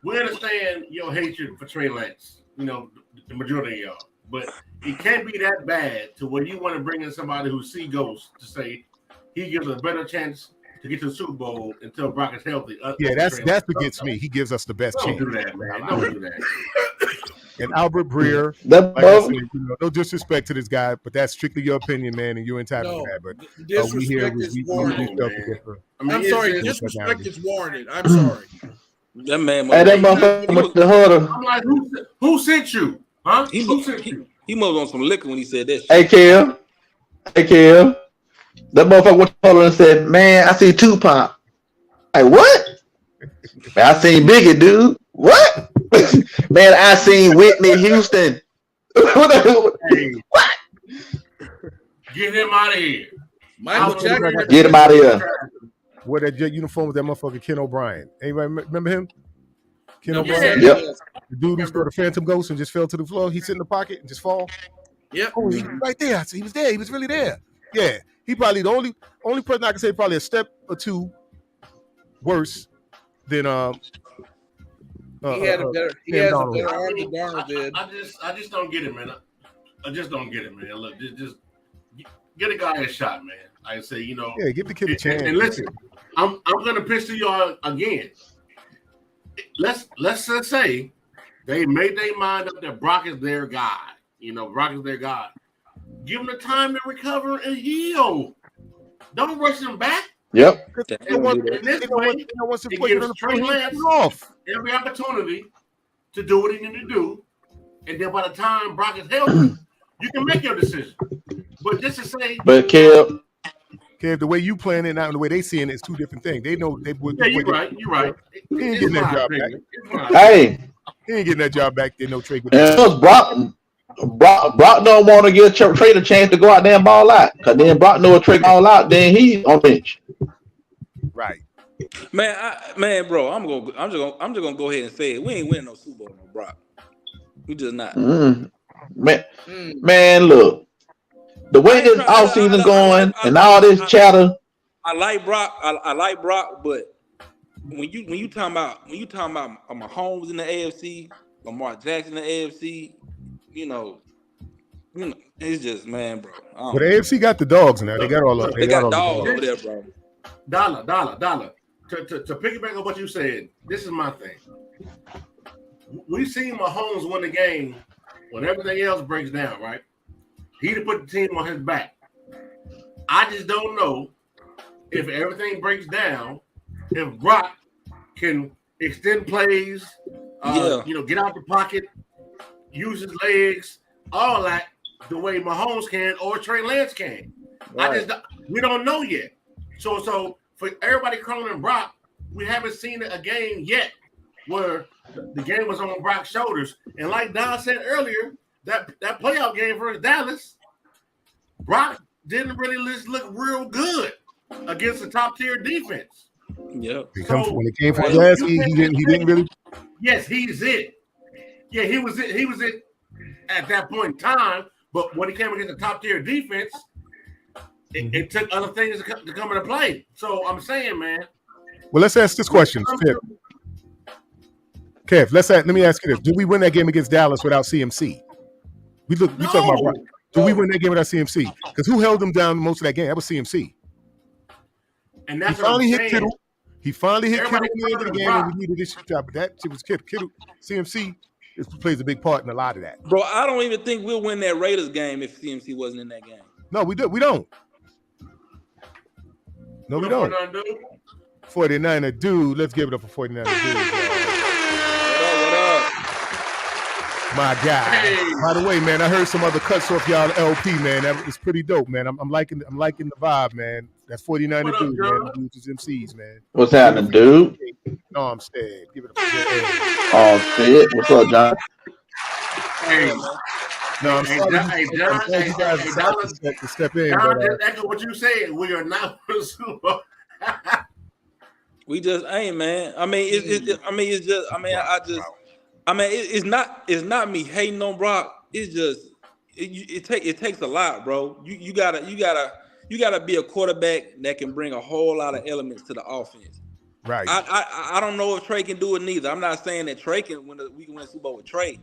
we understand your hatred for Trey Lance. You know, the majority of y'all. But it can't be that bad to where you want to bring in somebody who see ghosts to say he gives us a better chance to get to the Super Bowl until Brock is healthy. Yeah, that's what gets me. He gives us the best chance. Don't do that, man. Don't do that. And Albert Breer, like I said, no disrespect to this guy, but that's strictly your opinion, man, and you're entitled to that. But disrespect is warranted. I'm sorry, disrespect is warranted. I'm sorry. That man. Hey, that motherfucker with the huddle. I'm like, who sent you? Huh? He Who sent you? he must on some liquor when he said that shit. Hey, Kim. Hey, Kim. That motherfucker went to her and said, man, I see Tupac. Like, what? Man, I seen Biggie, dude. What? Man, I seen Whitney Houston. Hey, What? get him out of here. Michael Jackson. Get him out of here. Wear that jet uniform with that motherfucker Ken O'Brien. Anybody remember him? Ken Yeah. O'Brien? Yep. The dude who scored a phantom ghost and just fell to the floor. He sit in the pocket and just fall. Yep. Oh, he was right there. So he was there. He was really there. Yeah. He probably the only person I can say probably a step or two worse than He had a better arm than Darnold did. I just don't get it, man. I just don't get it, man. Look, just get a guy a shot, man. I say, you know. Yeah, give the kid a chance. And listen, I'm gonna pitch to y'all again. Let's just say they made their mind up that Brock is their guy. You know, Brock is their guy. Give him the time to recover and heal. Don't rush him back. Yep. In this way, it gives Trey Lance every opportunity to do what he needs to do. And then by the time Brock is healthy, you can make your decision. But just to say, but Kev, the way you playing it now and the way they seeing it is two different things. They know they would. Yeah, you're right. You're right. He ain't getting that job back. Hey, he ain't getting that job back. They know Trey. And Brock don't want to give Trey the chance to go out there and ball out. Cause then Brock know if Trey ball out, then he on bench. Right. Man, bro, I'm just gonna go ahead and say it. We ain't winning no Super Bowl, no Brock. We just not. Man, look. The way this offseason going and all this chatter. I like Brock. I like Brock, but when you talking about Mahomes in the AFC, Lamar Jackson in the AFC, you know, it's just, man, bro. But the AFC got the dogs now. They got all of they got dogs over there, bro. Dollar. To piggyback on what you said, this is my thing. We've seen Mahomes win the game when everything else breaks down, right? He'd have put the team on his back. I just don't know if everything breaks down, if Brock can extend plays, get out the pocket, use his legs, all that the way Mahomes can or Trey Lance can. Right. We don't know yet. So for everybody calling Brock, we haven't seen a game yet where the game was on Brock's shoulders. And like Don said earlier, that playoff game versus Dallas, Brock didn't really look real good against the top tier defense. Yep. When it came from last, he didn't really. Yes, he's it. Yeah, he was it. He was it at that point in time. But when he came against the top tier defense, it took other things to come into play. So I'm saying, man. Well, let's ask this question, Kev. Let me ask you this: did we win that game against Dallas without CMC? We talking about Brock. Did we win that game without CMC? Because who held them down most of that game? That was CMC. And that's he finally what I'm hit saying. Kittle. He finally hit Everybody Kittle at the end of the game, and we needed this job. But that shit was Kittle. CMC plays a big part in a lot of that. Bro, I don't even think we'll win that Raiders game if CMC wasn't in that game. No, we don't. No, we don't. 49er dude. Let's give it up for 49er dude. What up? My guy. Hey. By the way, man, I heard some other cuts off y'all LP, man. That was pretty dope, man. I'm liking the vibe, man. That's 49er dude, man. Dudes is MCs, man. What's happening, dude? No, I'm scared. Give it up. Oh shit. What's up, John? Hey. No, I'm sorry. Hey, John, you guys decided to step in. John, just echo what you said. We are not for the Super Bowl. We just ain't, man. It's not me hating on Brock. It's just it takes a lot, bro. You gotta be a quarterback that can bring a whole lot of elements to the offense. Right. I don't know if Trey can do it neither. I'm not saying that Trey we can win a Super Bowl with Trey.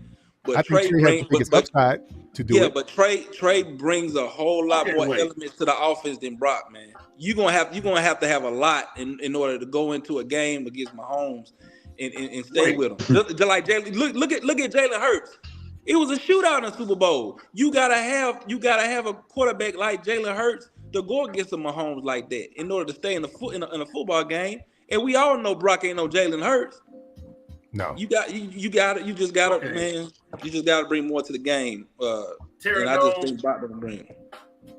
But I think Trey has the biggest upside to do it. Yeah, but Trey brings a whole lot more elements to the offense than Brock, man. You're gonna have to have a lot in order to go into a game against Mahomes and stay with him. Just like Jalen, look at Jalen Hurts. It was a shootout in the Super Bowl. You gotta have a quarterback like Jalen Hurts to go against a Mahomes like that in order to stay in a football game. And we all know Brock ain't no Jalen Hurts. No. You just gotta, man. You just gotta bring more to the game. And I just think Brock doesn't bring.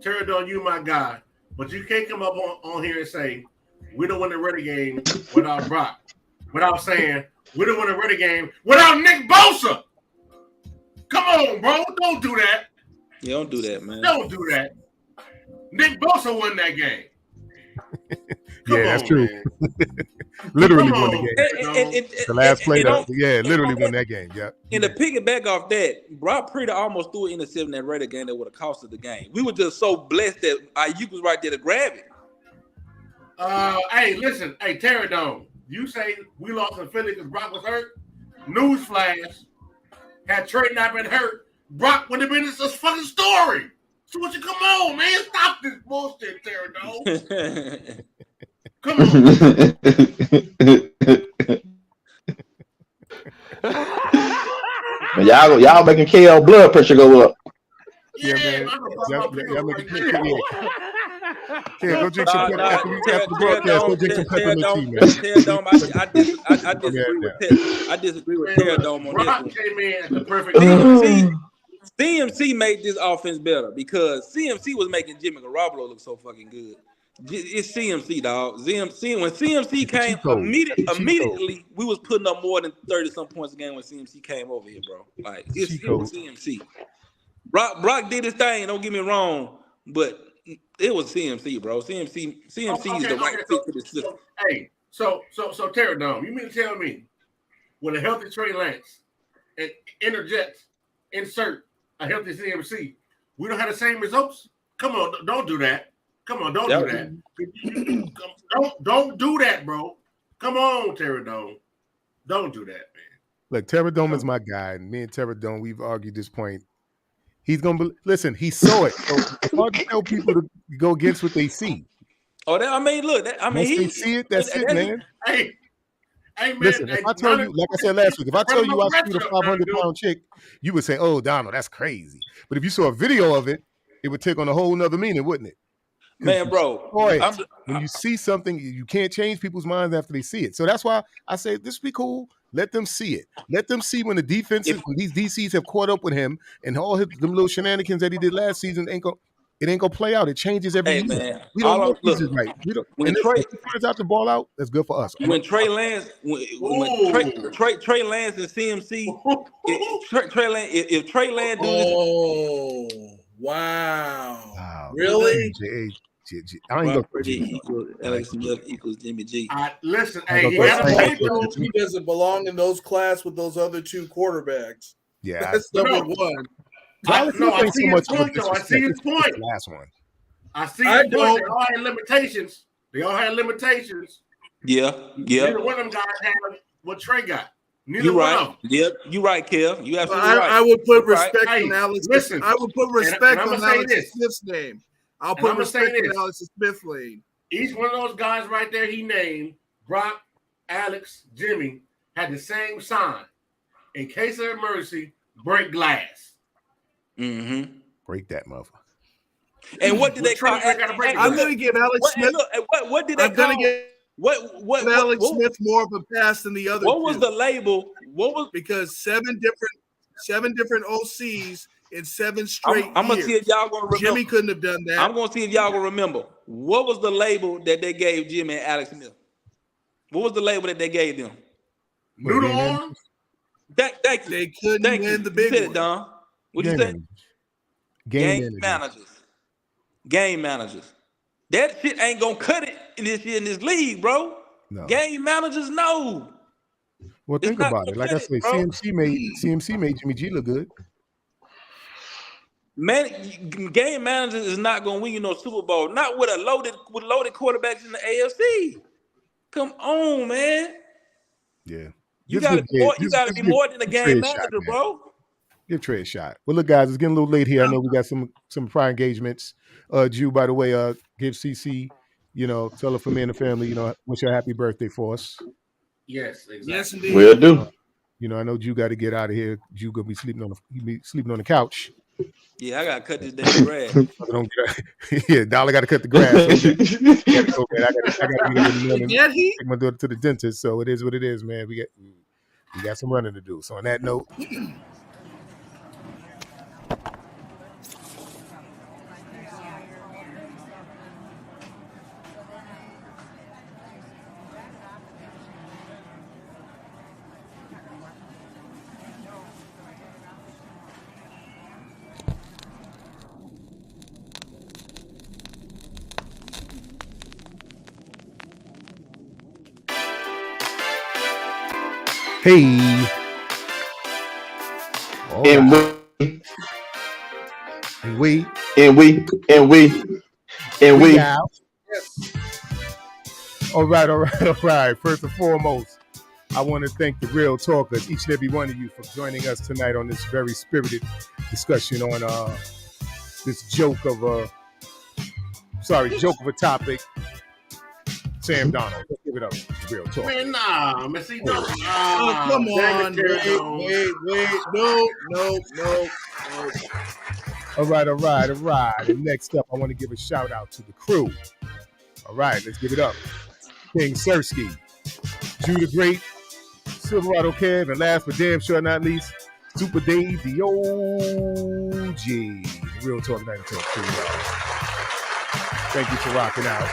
Pterodon, you my guy, but you can't come up on here and say we don't win the Raider game without Brock, without saying we don't win the Raider game without Nick Bosa. Come on, bro, don't do that. Yeah, don't do that, man. Don't do that. Nick Bosa won that game. Yeah, that's true. Literally won the game. The last play, literally won that game. Yeah. And to piggyback off that, Brock Purdy almost threw an interception in that Raider game that would have cost us the game. We were just so blessed that Ayuk was right there to grab it. Hey, listen, Pterodon, you say we lost in Philly because Brock was hurt? Newsflash. Had Trey not been hurt, Brock would have been this fucking story. So what you come on, man? Stop this bullshit, Pterodon. Come on. y'all making KL blood pressure go up. Yeah, man. Y'all making go drink some after the broadcast. Go drink some peppermint tea, man. I disagree with Pterodon on Brock this came in at the perfect CMC made this offense better because CMC was making Jimmy Garoppolo look so fucking good. It's CMC, dog. When CMC came, immediately we was putting up more than 30-some points a game when CMC came over here, bro. Like, it's CMC. Brock did his thing, don't get me wrong, but it was CMC, bro. CMC is the right fit for the system. Hey, so Pterodon, you mean to tell me with a healthy Trey Lance and insert a healthy CMC, we don't have the same results? Come on, don't do that. Come on, don't do that. Don't do that, bro. Come on, Pterodon. Don't do that, man. Look, Pterodon is my guy, and me and Pterodon, we've argued this point. He's gonna listen. He saw it. So it's hard to tell people to go against what they see. Oh, look. Once they see it, that's it, man. Hey, man. Listen, if I tell you, like I said last week, if I tell you I shoot a 500-pound chick, you would say, "Oh, Darnold, that's crazy." But if you saw a video of it, it would take on a whole nother meaning, wouldn't it? Man, bro. When you see something, you can't change people's minds after they see it. So that's why I say this would be cool. Let them see it. Let them see when the defenses, when these DCs have caught up with him and all them little shenanigans that he did last season, it ain't gonna play out. It changes every year. Man. We don't know if this is right. When Trey turns out the ball out, that's good for us. When Trey Lance, Trey Lance and CMC, if Trey Lance do this, wow. Really? I ain't gonna Alex Smith equals Jimmy G. Listen, he doesn't belong in those class with those other two quarterbacks. Yeah, that's number one. I see his point. Last one. I see his point. They all had limitations. Yeah. Neither one of them guys had what Trey got. You right. Yep. You right, Kev. You absolutely right. I would put respect on Alex. Listen, I would put respect on Alex Smith's name. I'll put respect on Alex Smith's name. Each one of those guys right there he named, Brock, Alex, Jimmy, had the same sign. In case of emergency, break glass. Mm-hmm. Break that motherfucker. And what did they call? I'm going to give Alex Smith. What did they call? What Alex Smith more of a pass than the other? What was the label? Because seven different OCs in 7 straight years. I'm gonna see if y'all gonna remember. Jimmy couldn't have done that. I'm gonna see if y'all gonna remember. What was the label that they gave Jimmy and Alex Smith? What was the label that they gave them? Noodle arms. Thank you. They couldn't win the big one. One. Don. What you say? Game managers. That shit ain't gonna cut it in this league, bro. No. Game managers, no. Well, think about it. Like I say, CMC made Jimmy G look good. Man, game managers is not gonna win you no Super Bowl. Not with loaded quarterbacks in the AFC. Come on, man. Yeah. You gotta be more than a game manager, bro. Give Trey a shot. Well, look, guys, it's getting a little late here. I know we got some prior engagements. Jew, by the way, give CC, tell her from me and the family, wish her a happy birthday for us. Yes, exactly. Yes, indeed. Will do. I know Jew got to get out of here. Jew gonna be sleeping on the couch. Yeah, I gotta cut this damn grass. Yeah, Dollar got to cut the grass. I got to take my daughter to the dentist. So it is what it is, man. We got some running to do. So on that note, hey. And we out. All right. First and foremost, I want to thank the Real Talkers, each and every one of you, for joining us tonight on this very spirited discussion on this joke of a topic. Sam Darnold. Let's give it up. Real talk. Man, nah, man. See, no. Oh, come on. Wait. No. All right. And next up, I want to give a shout out to the crew. All right, let's give it up. King Sersky, Judah Great, Silverado Kev, and last but damn sure not least, Super Dave, the OG. The Real Talk Night Talk crew, y'all. Thank you for rocking out.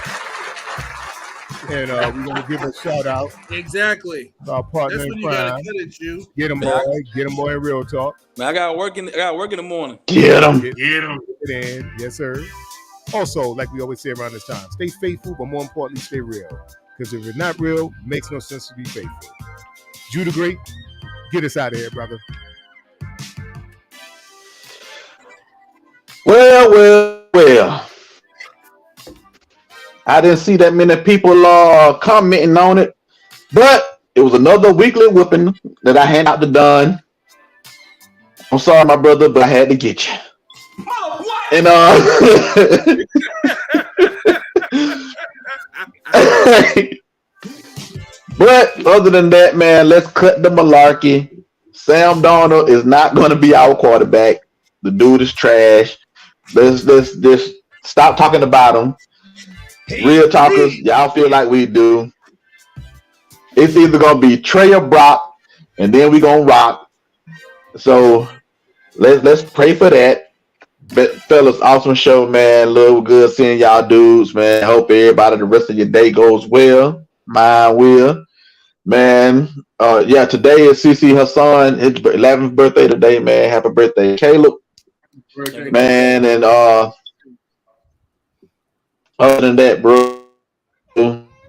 And we're going to give a shout out. Exactly. Our partner That's in when you gotta crime. cut it, you. Get him, boy, in Real Talk. Man, I got work in the morning. Get him. Get it in. Yes, sir. Also, like we always say around this time, stay faithful, but more importantly, stay real. Because if it's not real, it makes no sense to be faithful. Judah Great, get us out of here, brother. Well. I didn't see that many people commenting on it, but it was another weekly whipping that I hand out to Don. I'm sorry, my brother, but I had to get you. And but other than that, man, let's cut the malarkey. Sam Darnold is not going to be our quarterback. The dude is trash. Let's stop talking about him. Real talkers, y'all feel like we do. It's either gonna be Trey or Brock, and then we gonna rock. So let's pray for that. But fellas, awesome show, man. Little good seeing y'all dudes, man. Hope everybody the rest of your day goes well. Mine will. Man, today is CC Hassan, his 11th birthday today, man. Happy birthday, Caleb. Man, and other than that, bro,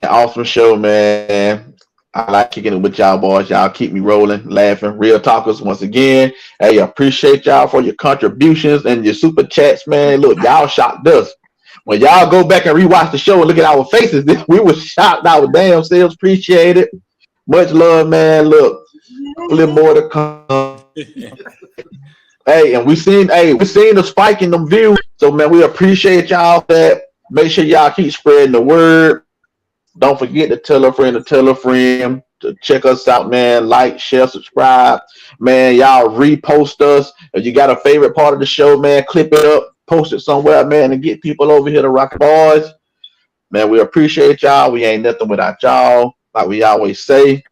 awesome show, man. I like kicking it with y'all boys. Y'all keep me rolling, laughing. Real talkers once again. Hey, appreciate y'all for your contributions and your super chats, man. Look, y'all shocked us. When y'all go back and rewatch the show and look at our faces, we were shocked our damn selves. Appreciate it. Much love, man. Look, a little more to come. Hey, and we seen the spike in them views. So, man, we appreciate y'all for that. Make sure y'all keep spreading the word. Don't forget to tell a friend to check us out, man. Like, share, subscribe. Man, y'all repost us. If you got a favorite part of the show, man, clip it up, post it somewhere, man, and get people over here to rock the boys. Man, we appreciate y'all. We ain't nothing without y'all, like we always say.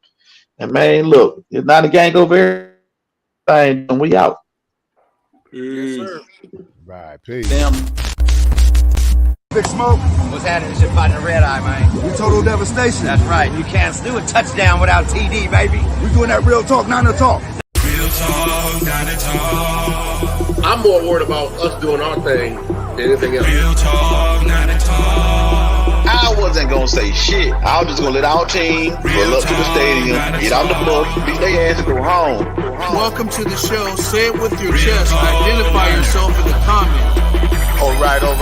And, man, look, it's not a gang over everything, and we out. Yes, sir. Right, peace. Damn. Big Smoke. What's happening? Shit fighting a red eye, man. We total devastation. That's right. You can't do a touchdown without TD, baby. We doing that real talk, Niner talk. Real talk, Niner talk. I'm more worried about us doing our thing than anything else. Real talk, Niner talk. I wasn't gonna say shit. I was just gonna let our team pull up to the stadium, get on the bus, beat their ass, and go home. Welcome to the show. Say it with your chest. Identify yourself in the comments. All right. Before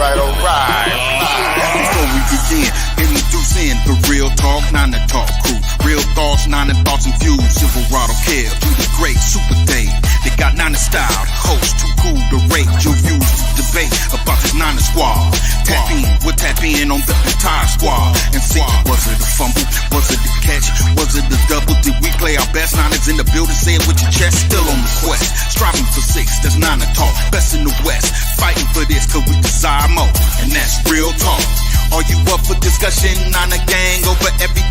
we begin, introducing the Real Talk, Niner Talk crew. Real thoughts, Niner thoughts and views. Silverado Kev, do the great Super Dave. They got Niner style, the host too cool to rate. Your views to debate about this Niner squad. We'll tap in on the entire squad and see, was it a fumble? Was it the catch? Was it the double? Did we play our best? Niners in the building, say it with your chest. Still on the quest, striving for 6. That's Niner talk, best in the West. Fighting for this 'cause we desire more, and that's real talk. Are you up for discussion? Niner gang over everything.